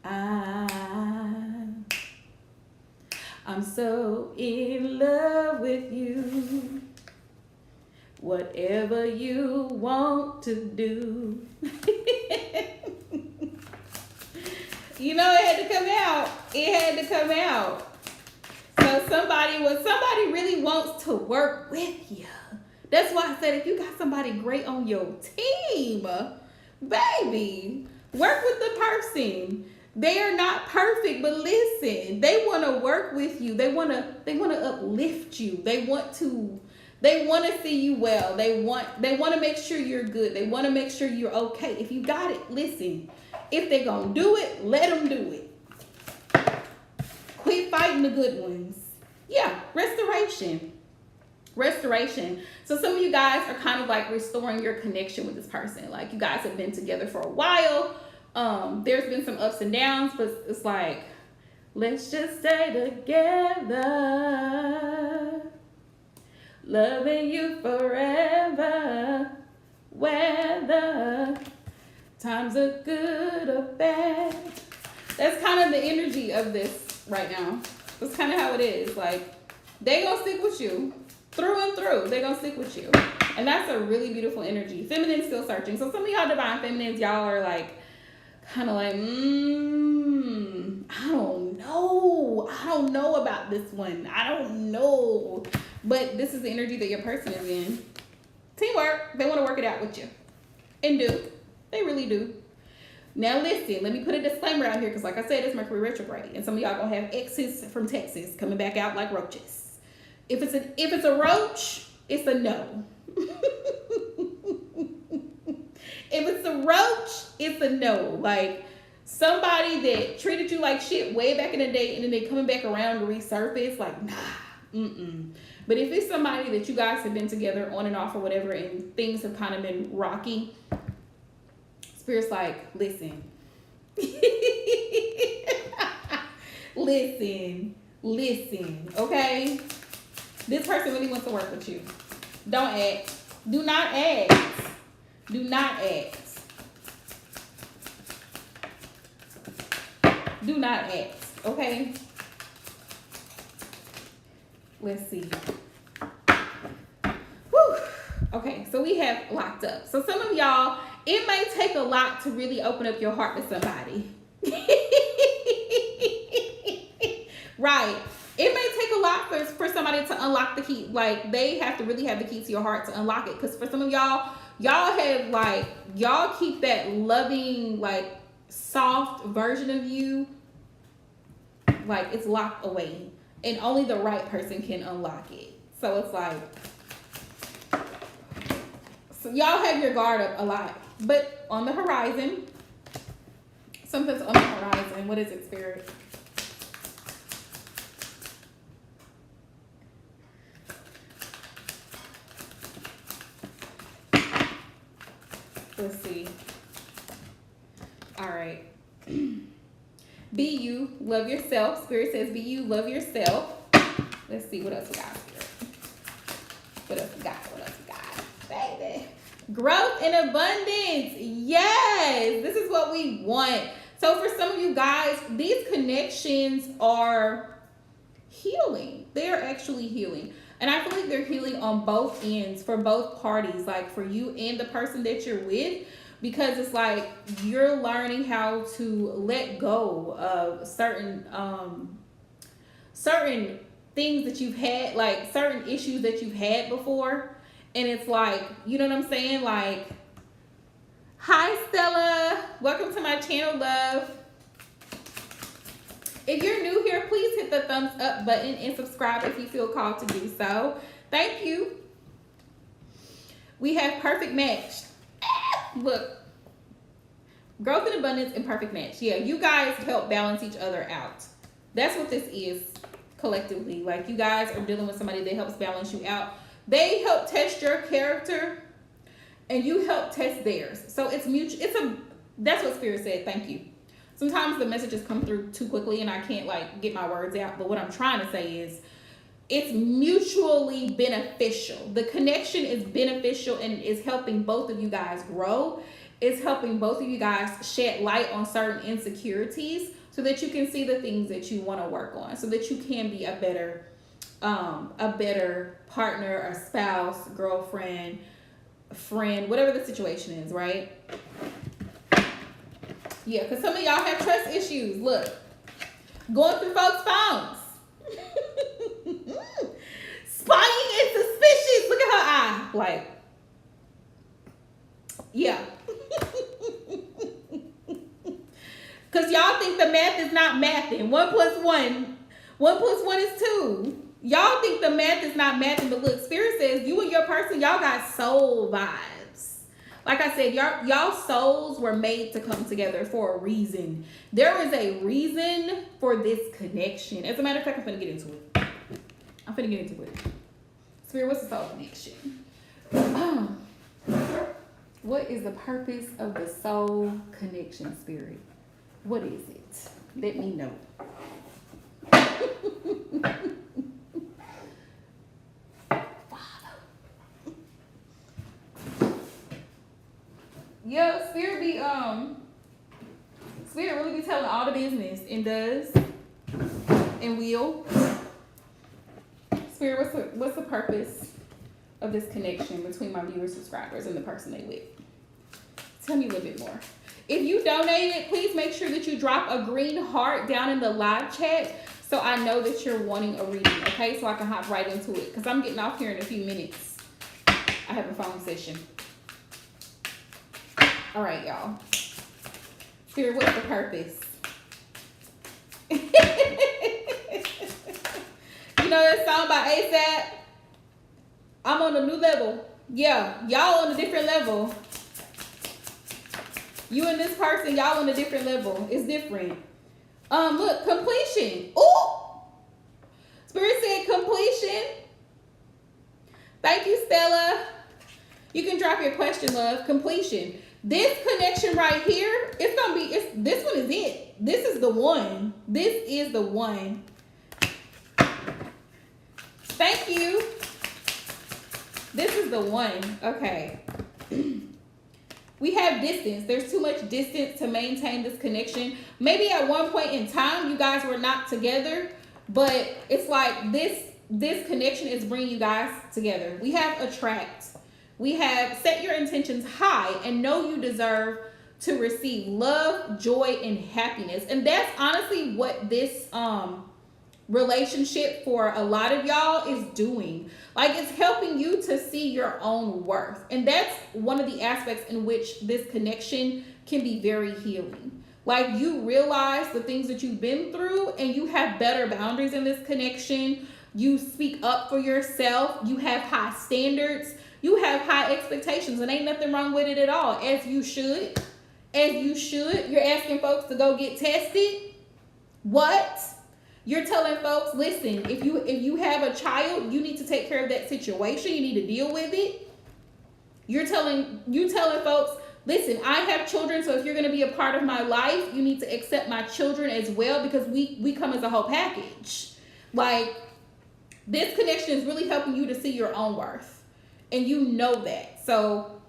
Speaker 1: I'm so in love with you. Whatever you want to do. You know, it had to come out. So somebody really wants to work with you. That's why I said, if you got somebody great on your team, baby, work with the person. They are not perfect, but listen, they want to work with you. They want to uplift you. They want to see you well. They want to make sure you're good. They want to make sure you're okay. If you got it, listen. If they're going to do it, let them do it. Quit fighting the good ones. Yeah, restoration. So some of you guys are kind of like restoring your connection with this person. Like, you guys have been together for a while. There's been some ups and downs, but it's like, let's just stay together. Loving you forever, whether times are good or bad. That's kind of the energy of this right now. That's kind of how it is. Like, they gonna stick with you through and through. They gonna stick with you. And that's a really beautiful energy. Feminine still searching. So some of y'all divine feminines, y'all are like, kind of like, I don't know about this one. I don't know. But this is the energy that your person is in. Teamwork. They want to work it out with you. And do. They really do. Now listen, let me put a disclaimer out here, because like I said, it's Mercury retrograde. And some of y'all gonna have exes from Texas coming back out like roaches. If it's a roach, it's a no. If it's a roach, it's a no. Like, somebody that treated you like shit way back in the day, and then they coming back around to resurface, like, nah, But if it's somebody that you guys have been together on and off or whatever, and things have kind of been rocky, Spirit's like, listen. Listen, okay? This person really wants to work with you. Don't act. Do not act. Okay? Let's see. Woo! Okay, so we have locked up. So some of y'all, it may take a lot to really open up your heart to somebody. Right. It may take a lot for somebody to unlock the key. Like, they have to really have the key to your heart to unlock it. Because for some of y'all have, like, y'all keep that loving, like, soft version of you, like, it's locked away. And only the right person can unlock it. So it's like, so y'all have your guard up a lot. But on the horizon, something's on the horizon. What is it, Spirit? Let's see. All right. Be you, love yourself. Spirit says be you, love yourself. Let's see what else we got, Spirit. What else we got? What else we got? Baby. Growth and abundance. Yes. This is what we want. So for some of you guys, these connections are healing. They are actually healing. And I feel like they're healing on both ends for both parties, like for you and the person that you're with, because it's like you're learning how to let go of certain things that you've had, like certain issues that you've had before. And it's like, you know what I'm saying? Like, hi Stella, welcome to my channel, love. If you're new here, please hit the thumbs up button and subscribe if you feel called to do so. Thank you. We have perfect match. Look, growth and abundance and perfect match. Yeah, you guys help balance each other out. That's what this is collectively. Like, you guys are dealing with somebody that helps balance you out. They help test your character and you help test theirs. So it's mutual. That's what Spirit said. Thank you. Sometimes the messages come through too quickly and I can't like get my words out. But what I'm trying to say is it's mutually beneficial. The connection is beneficial and is helping both of you guys grow. It's helping both of you guys shed light on certain insecurities so that you can see the things that you want to work on, so that you can be a better partner, a spouse, girlfriend, friend, whatever the situation is, right? Yeah, because some of y'all have trust issues. Look, going through folks' phones. Spying and suspicious. Look at her eye. Like, yeah. Because y'all think the math is not mathing. 1 + 1. 1 + 1 is 2. Y'all think the math is not mathing. But look, Spirit says you and your person, y'all got soul vibes. Like I said, y'all souls were made to come together for a reason. There is a reason for this connection. As a matter of fact, I'm finna get into it. Spirit, what's the soul connection? What is the purpose of the soul connection, Spirit? What is it? Let me know. Yeah, Spirit really be telling all the business and does and will. Spirit, what's the purpose of this connection between my viewers, subscribers, and the person they with? Tell me a little bit more. If you donated, please make sure that you drop a green heart down in the live chat so I know that you're wanting a reading, okay? So I can hop right into it because I'm getting off here in a few minutes. I have a phone session. All right, y'all. Spirit, what's the purpose? You know that song by ASAP? I'm on a new level. Yeah, y'all on a different level. You and this person, y'all on a different level. It's different. Look, completion. Ooh! Spirit said completion. Thank you, Stella. You can drop your question, love. Completion. This connection right here, this one is it. This is the one. This is the one. Thank you. This is the one. Okay. We have distance. There's too much distance to maintain this connection. Maybe at one point in time, you guys were not together, but it's like this connection is bringing you guys together. We have attract. We have set your intentions high and know you deserve to receive love, joy, and happiness. And that's honestly what this relationship for a lot of y'all is doing. Like, it's helping you to see your own worth. And that's one of the aspects in which this connection can be very healing. Like, you realize the things that you've been through and you have better boundaries in this connection. You speak up for yourself. You have high standards. You have high expectations, and ain't nothing wrong with it at all. As you should. As you should. You're asking folks to go get tested. What? You're telling folks, listen, if you have a child, you need to take care of that situation. You need to deal with it. You telling folks, listen, I have children, so if you're going to be a part of my life, you need to accept my children as well, because we come as a whole package. Like, this connection is really helping you to see your own worth, and you know that. So,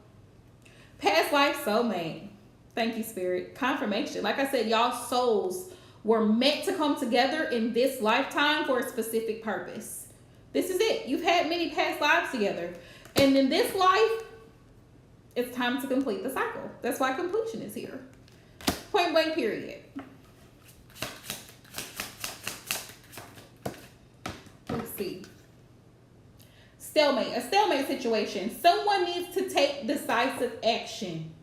Speaker 1: past life soulmate. Thank you, Spirit. Confirmation. Like I said, y'all souls were meant to come together in this lifetime for a specific purpose. This is it. You've had many past lives together. And in this life, it's time to complete the cycle. That's why completion is here. Point blank, period. Let's see. Stalemate. A stalemate situation. Someone needs to take decisive action.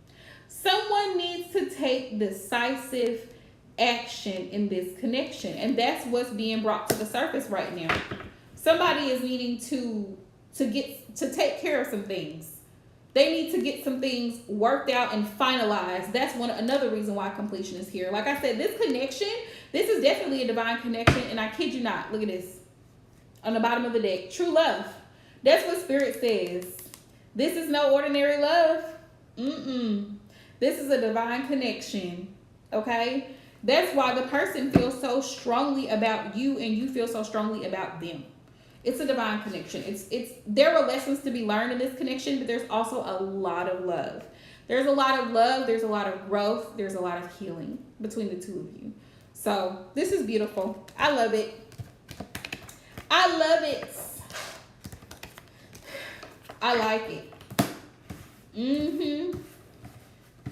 Speaker 1: Someone needs to take decisive action in this connection, and that's what's being brought to the surface right now. Somebody is needing to take care of some things. They need to get some things worked out and finalized. That's another reason why completion is here. Like I said, this connection, this is definitely a divine connection, and I kid you not. Look at this on the bottom of the deck. True love. That's what Spirit says. This is no ordinary love. This is a divine connection. Okay. That's why the person feels so strongly about you and you feel so strongly about them. It's a divine connection. There are lessons to be learned in this connection, but there's also a lot of love. There's a lot of love. There's a lot of growth. There's a lot of healing between the two of you. So this is beautiful. I love it. I love it. I like it.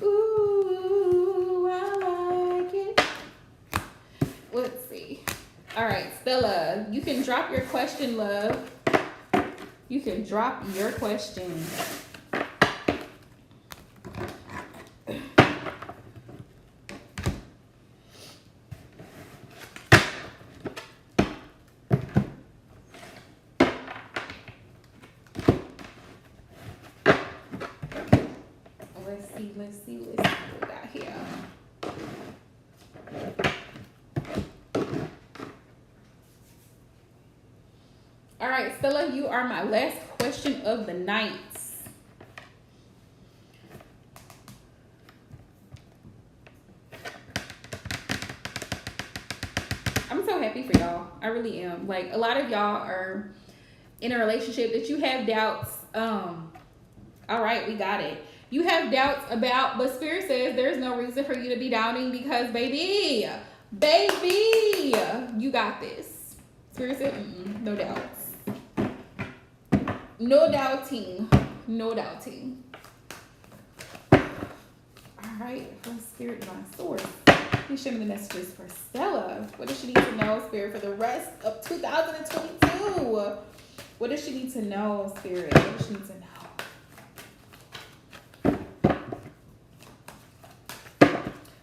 Speaker 1: Ooh, I like it. Let's see. All right, Stella, you can drop your question, love. You can drop your question. Let's see what we got here. All right, Stella, you are my last question of the night. I'm so happy for y'all. I really am. Like, a lot of y'all are in a relationship that you have doubts. All right, we got it. You have doubts about, but Spirit says there's no reason for you to be doubting, because baby, you got this. Spirit said, no doubts. No doubting. No doubting. All right, from Spirit Divine Source. Please show me the messages for Stella. What does she need to know, Spirit, for the rest of 2022? What does she need to know, Spirit? What does she need to know?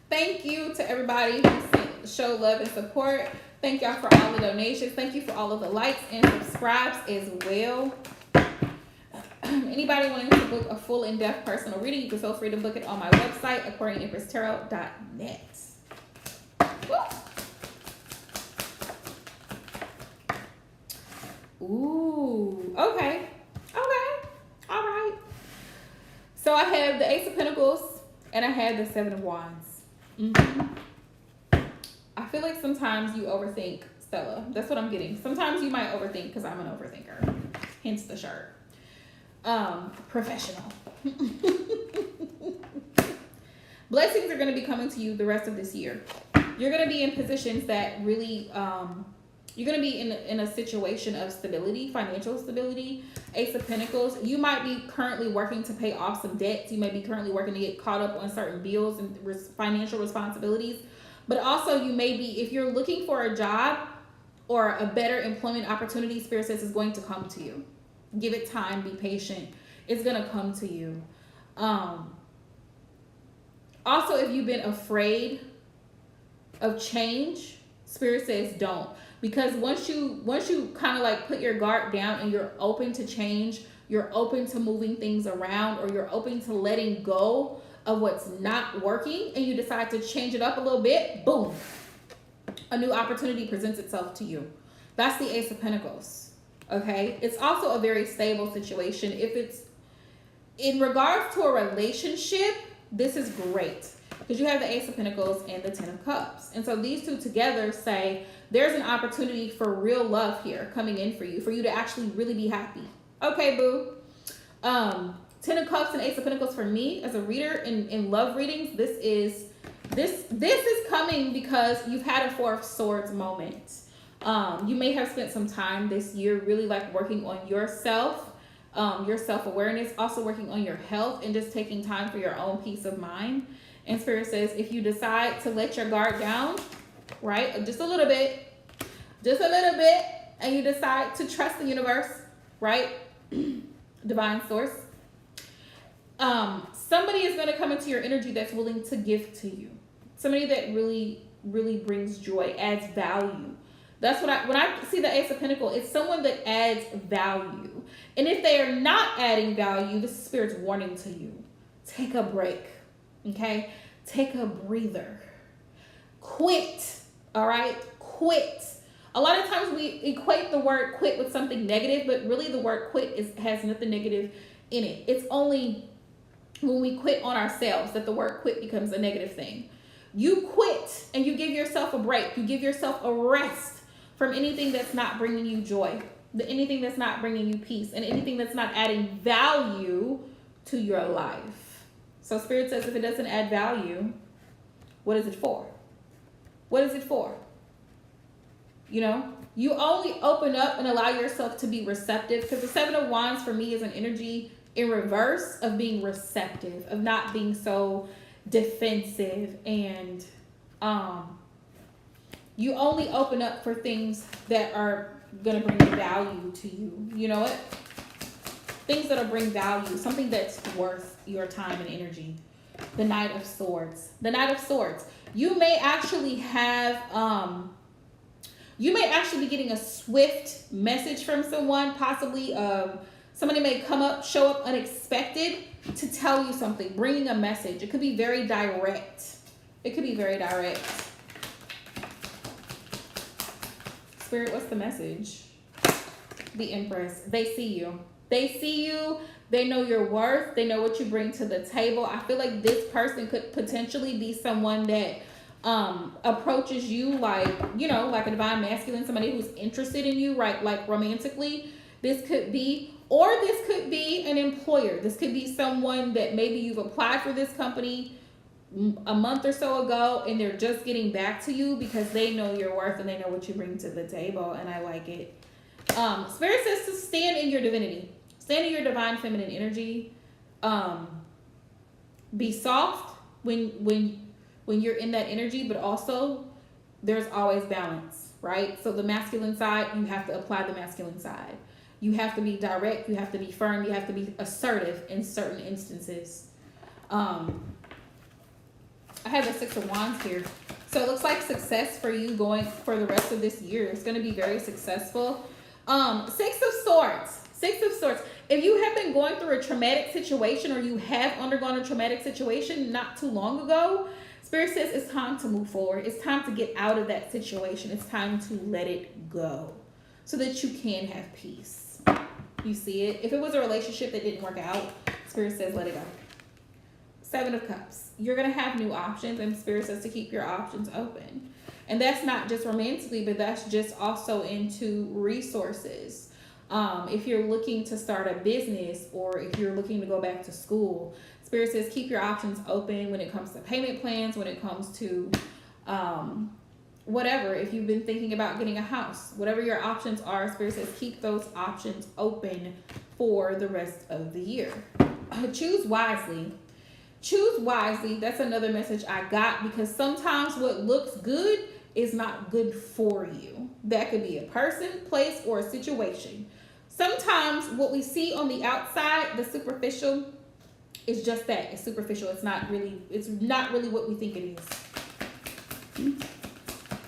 Speaker 1: Thank you to everybody who showed love and support. Thank y'all for all the donations. Thank you for all of the likes and subscribes as well. Anybody wanting to book a full in-depth personal reading, you can feel free to book it on my website, aquarianempresstarot.net. Ooh, okay. All right. So I have the Ace of Pentacles and I have the Seven of Wands. I feel like sometimes you overthink, Stella. That's what I'm getting. Sometimes you might overthink because I'm an overthinker. Hence the shirt. Professional. Blessings are going to be coming to you the rest of this year. You're going to be in positions that really You're going to be in a situation of stability, financial stability. Ace of Pentacles. You might be currently working to pay off some debts. You may be currently working to get caught up on certain bills and financial responsibilities. But also you may be, if you're looking for a job or a better employment opportunity, Spirit says is going to come to you. Give it time. Be patient. It's going to come to you. Also, if you've been afraid of change, Spirit says don't. Because once you kind of like put your guard down and you're open to change, you're open to moving things around, or you're open to letting go of what's not working, and you decide to change it up a little bit, boom, a new opportunity presents itself to you. That's the Ace of Pentacles. Okay? It's also a very stable situation. If it's in regards to a relationship, this is great. Because you have the Ace of Pentacles and the Ten of Cups. And so these two together say there's an opportunity for real love here coming in for you to actually really be happy. Okay, boo. Ten of Cups and Ace of Pentacles for me as a reader in love readings, this is coming because you've had a Four of Swords moment. You may have spent some time this year really like working on yourself, your self-awareness, also working on your health, and just taking time for your own peace of mind. And Spirit says if you decide to let your guard down, right, just a little bit, and you decide to trust the universe, right, divine source, somebody is going to come into your energy that's willing to give to you. Somebody that really, really brings joy, adds value. That's when I see the Ace of Pentacles, it's someone that adds value. And if they are not adding value, this is Spirit's warning to you. Take a break. Okay? Take a breather. Quit. All right? Quit. A lot of times we equate the word quit with something negative, but really the word quit has nothing negative in it. It's only when we quit on ourselves that the word quit becomes a negative thing. You quit and you give yourself a break. You give yourself a rest from anything that's not bringing you joy, anything that's not bringing you peace, and anything that's not adding value to your life. So Spirit says if it doesn't add value, what is it for? What is it for? You know, you only open up and allow yourself to be receptive, because the Seven of Wands for me is an energy in reverse of being receptive, of not being so defensive, and you only open up for things that are going to bring value to you. You know what? Things that'll bring value, something that's worth your time and energy. The Knight of Swords. The Knight of Swords. You may actually have, you may actually be getting a swift message from someone. Possibly somebody may show up unexpected to tell you something, bringing a message. It could be very direct. It could be very direct. Spirit, what's the message? The Empress. They see you. They see you. They know your worth. They know what you bring to the table. I feel like this person could potentially be someone that approaches you like, you know, like a divine masculine, somebody who's interested in you, right? Like romantically. This could be, or this could be an employer. This could be someone that maybe you've applied for this company a month or so ago, and they're just getting back to you because they know your worth and they know what you bring to the table, and I like it. Spirit says to stand in your divinity. Stand in your divine feminine energy. Be soft when you're in that energy, but also there's always balance, right? So the masculine side, you have to apply the masculine side. You have to be direct, you have to be firm, you have to be assertive in certain instances. I have the Six of Wands here. So it looks like success for you going for the rest of this year. It's going to be very successful. Six of Swords. Six of Swords. If you have been going through a traumatic situation, or you have undergone a traumatic situation not too long ago, Spirit says it's time to move forward. It's time to get out of that situation. It's time to let it go so that you can have peace. You see it? If it was a relationship that didn't work out, Spirit says let it go. Seven of Cups. You're going to have new options, and Spirit says to keep your options open. And that's not just romantically, but that's just also into resources. If you're looking to start a business, or if you're looking to go back to school, Spirit says keep your options open when it comes to payment plans, when it comes to whatever, if you've been thinking about getting a house, whatever your options are, Spirit says keep those options open for the rest of the year. Choose wisely. Choose wisely. That's another message I got, because sometimes what looks good is not good for you. That could be a person, place, or a situation. Sometimes what we see on the outside, the superficial, is just that. It's superficial. It's not really what we think it is.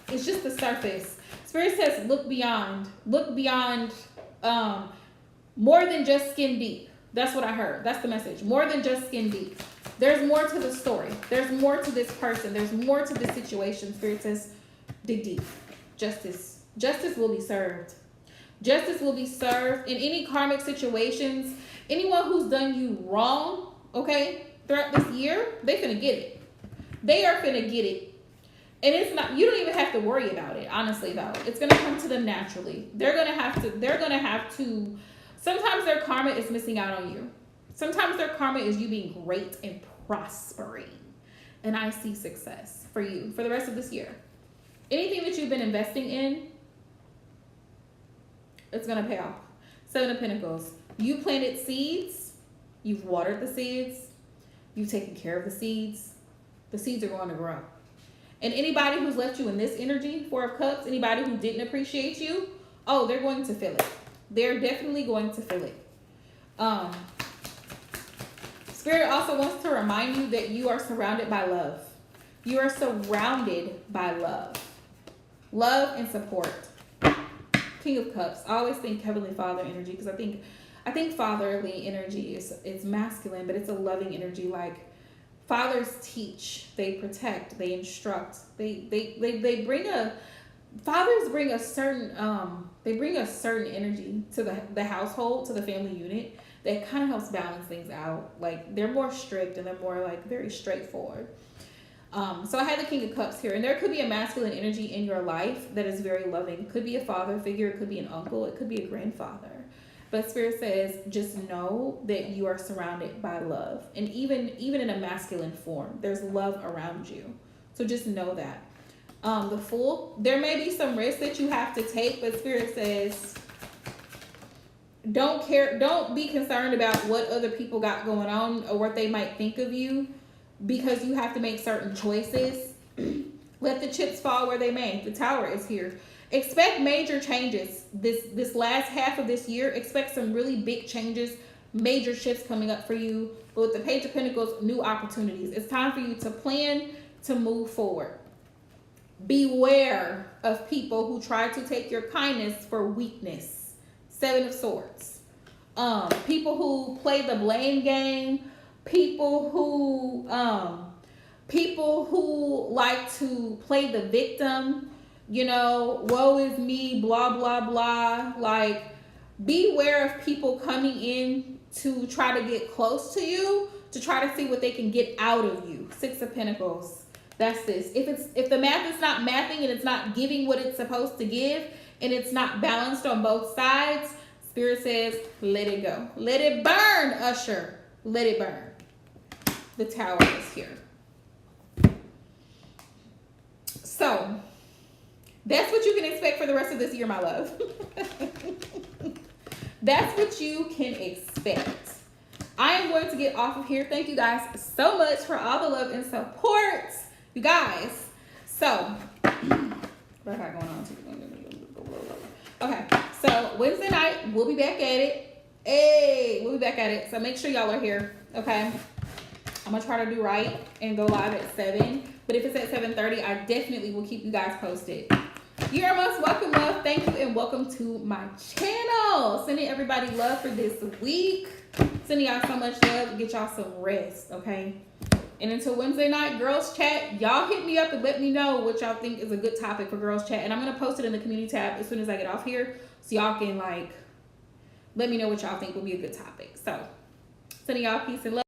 Speaker 1: It's just the surface. Spirit says look beyond. Look beyond more than just skin deep. That's what I heard. That's the message. More than just skin deep. There's more to the story. There's more to this person. There's more to the situation. Spirit says dig deep. Justice will be served. Justice will be served in any karmic situations. Anyone who's done you wrong, okay, throughout this year, they finna get it. They are finna get it. And it's not, you don't even have to worry about it, honestly, though. It's gonna come to them naturally. They're gonna have to, sometimes their karma is missing out on you. Sometimes their karma is you being great and prospering. And I see success for you for the rest of this year. Anything that you've been investing in, it's going to pay off. 7 of Pentacles. You planted seeds. You've watered the seeds. You've taken care of the seeds. The seeds are going to grow. And anybody who's left you in this energy, 4 of Cups, anybody who didn't appreciate you, oh, they're going to feel it. They're definitely going to feel it. Spirit also wants to remind you that you are surrounded by love. You are surrounded by love. Love and support. King of Cups. I always think Heavenly Father energy, because I think fatherly energy is masculine, but it's a loving energy. Like fathers teach, they protect, they instruct, they bring a fathers bring a certain energy to the household, to the family unit, that kind of helps balance things out. Like they're more strict and they're more like very straightforward. So I had the King of Cups here, and there could be a masculine energy in your life that is very loving. It could be a father figure, it could be an uncle, it could be a grandfather. But Spirit says, just know that you are surrounded by love. And even in a masculine form, there's love around you. So just know that. The Fool, there may be some risks that you have to take, but Spirit says, don't be concerned about what other people got going on or what they might think of you, because you have to make certain choices. Let the chips fall where they may. The Tower is here. Expect major changes this last half of this year. Expect some really big changes, major shifts coming up for you. But with the Page of Pentacles, new opportunities. It's time for you to plan to move forward. Beware of people who try to take your kindness for weakness. 7 of Swords. People who play the blame game. People who like to play the victim, you know, woe is me, blah, blah, blah. Like, beware of people coming in to try to get close to you, to try to see what they can get out of you. 6 of Pentacles. That's this. If the math is not mathing and it's not giving what it's supposed to give, and it's not balanced on both sides, Spirit says, let it go. Let it burn, Usher. Let it burn. The Tower is here. So, that's what you can expect for the rest of this year, my love. That's what you can expect. I am going to get off of here. Thank you guys so much for all the love and support, you guys. So, what I got going on? Okay, so Wednesday night, we'll be back at it. Hey, we'll be back at it. So make sure y'all are here, okay? I'm going to try to do right and go live at 7. But if it's at 7:30, I definitely will keep you guys posted. You are most welcome, love. Thank you and welcome to my channel. Sending everybody love for this week. Sending y'all so much love. Get y'all some rest, okay? And until Wednesday night, Girls Chat, y'all hit me up and let me know what y'all think is a good topic for Girls Chat. And I'm going to post it in the community tab as soon as I get off here, so y'all can, like, let me know what y'all think will be a good topic. So, sending y'all peace and love.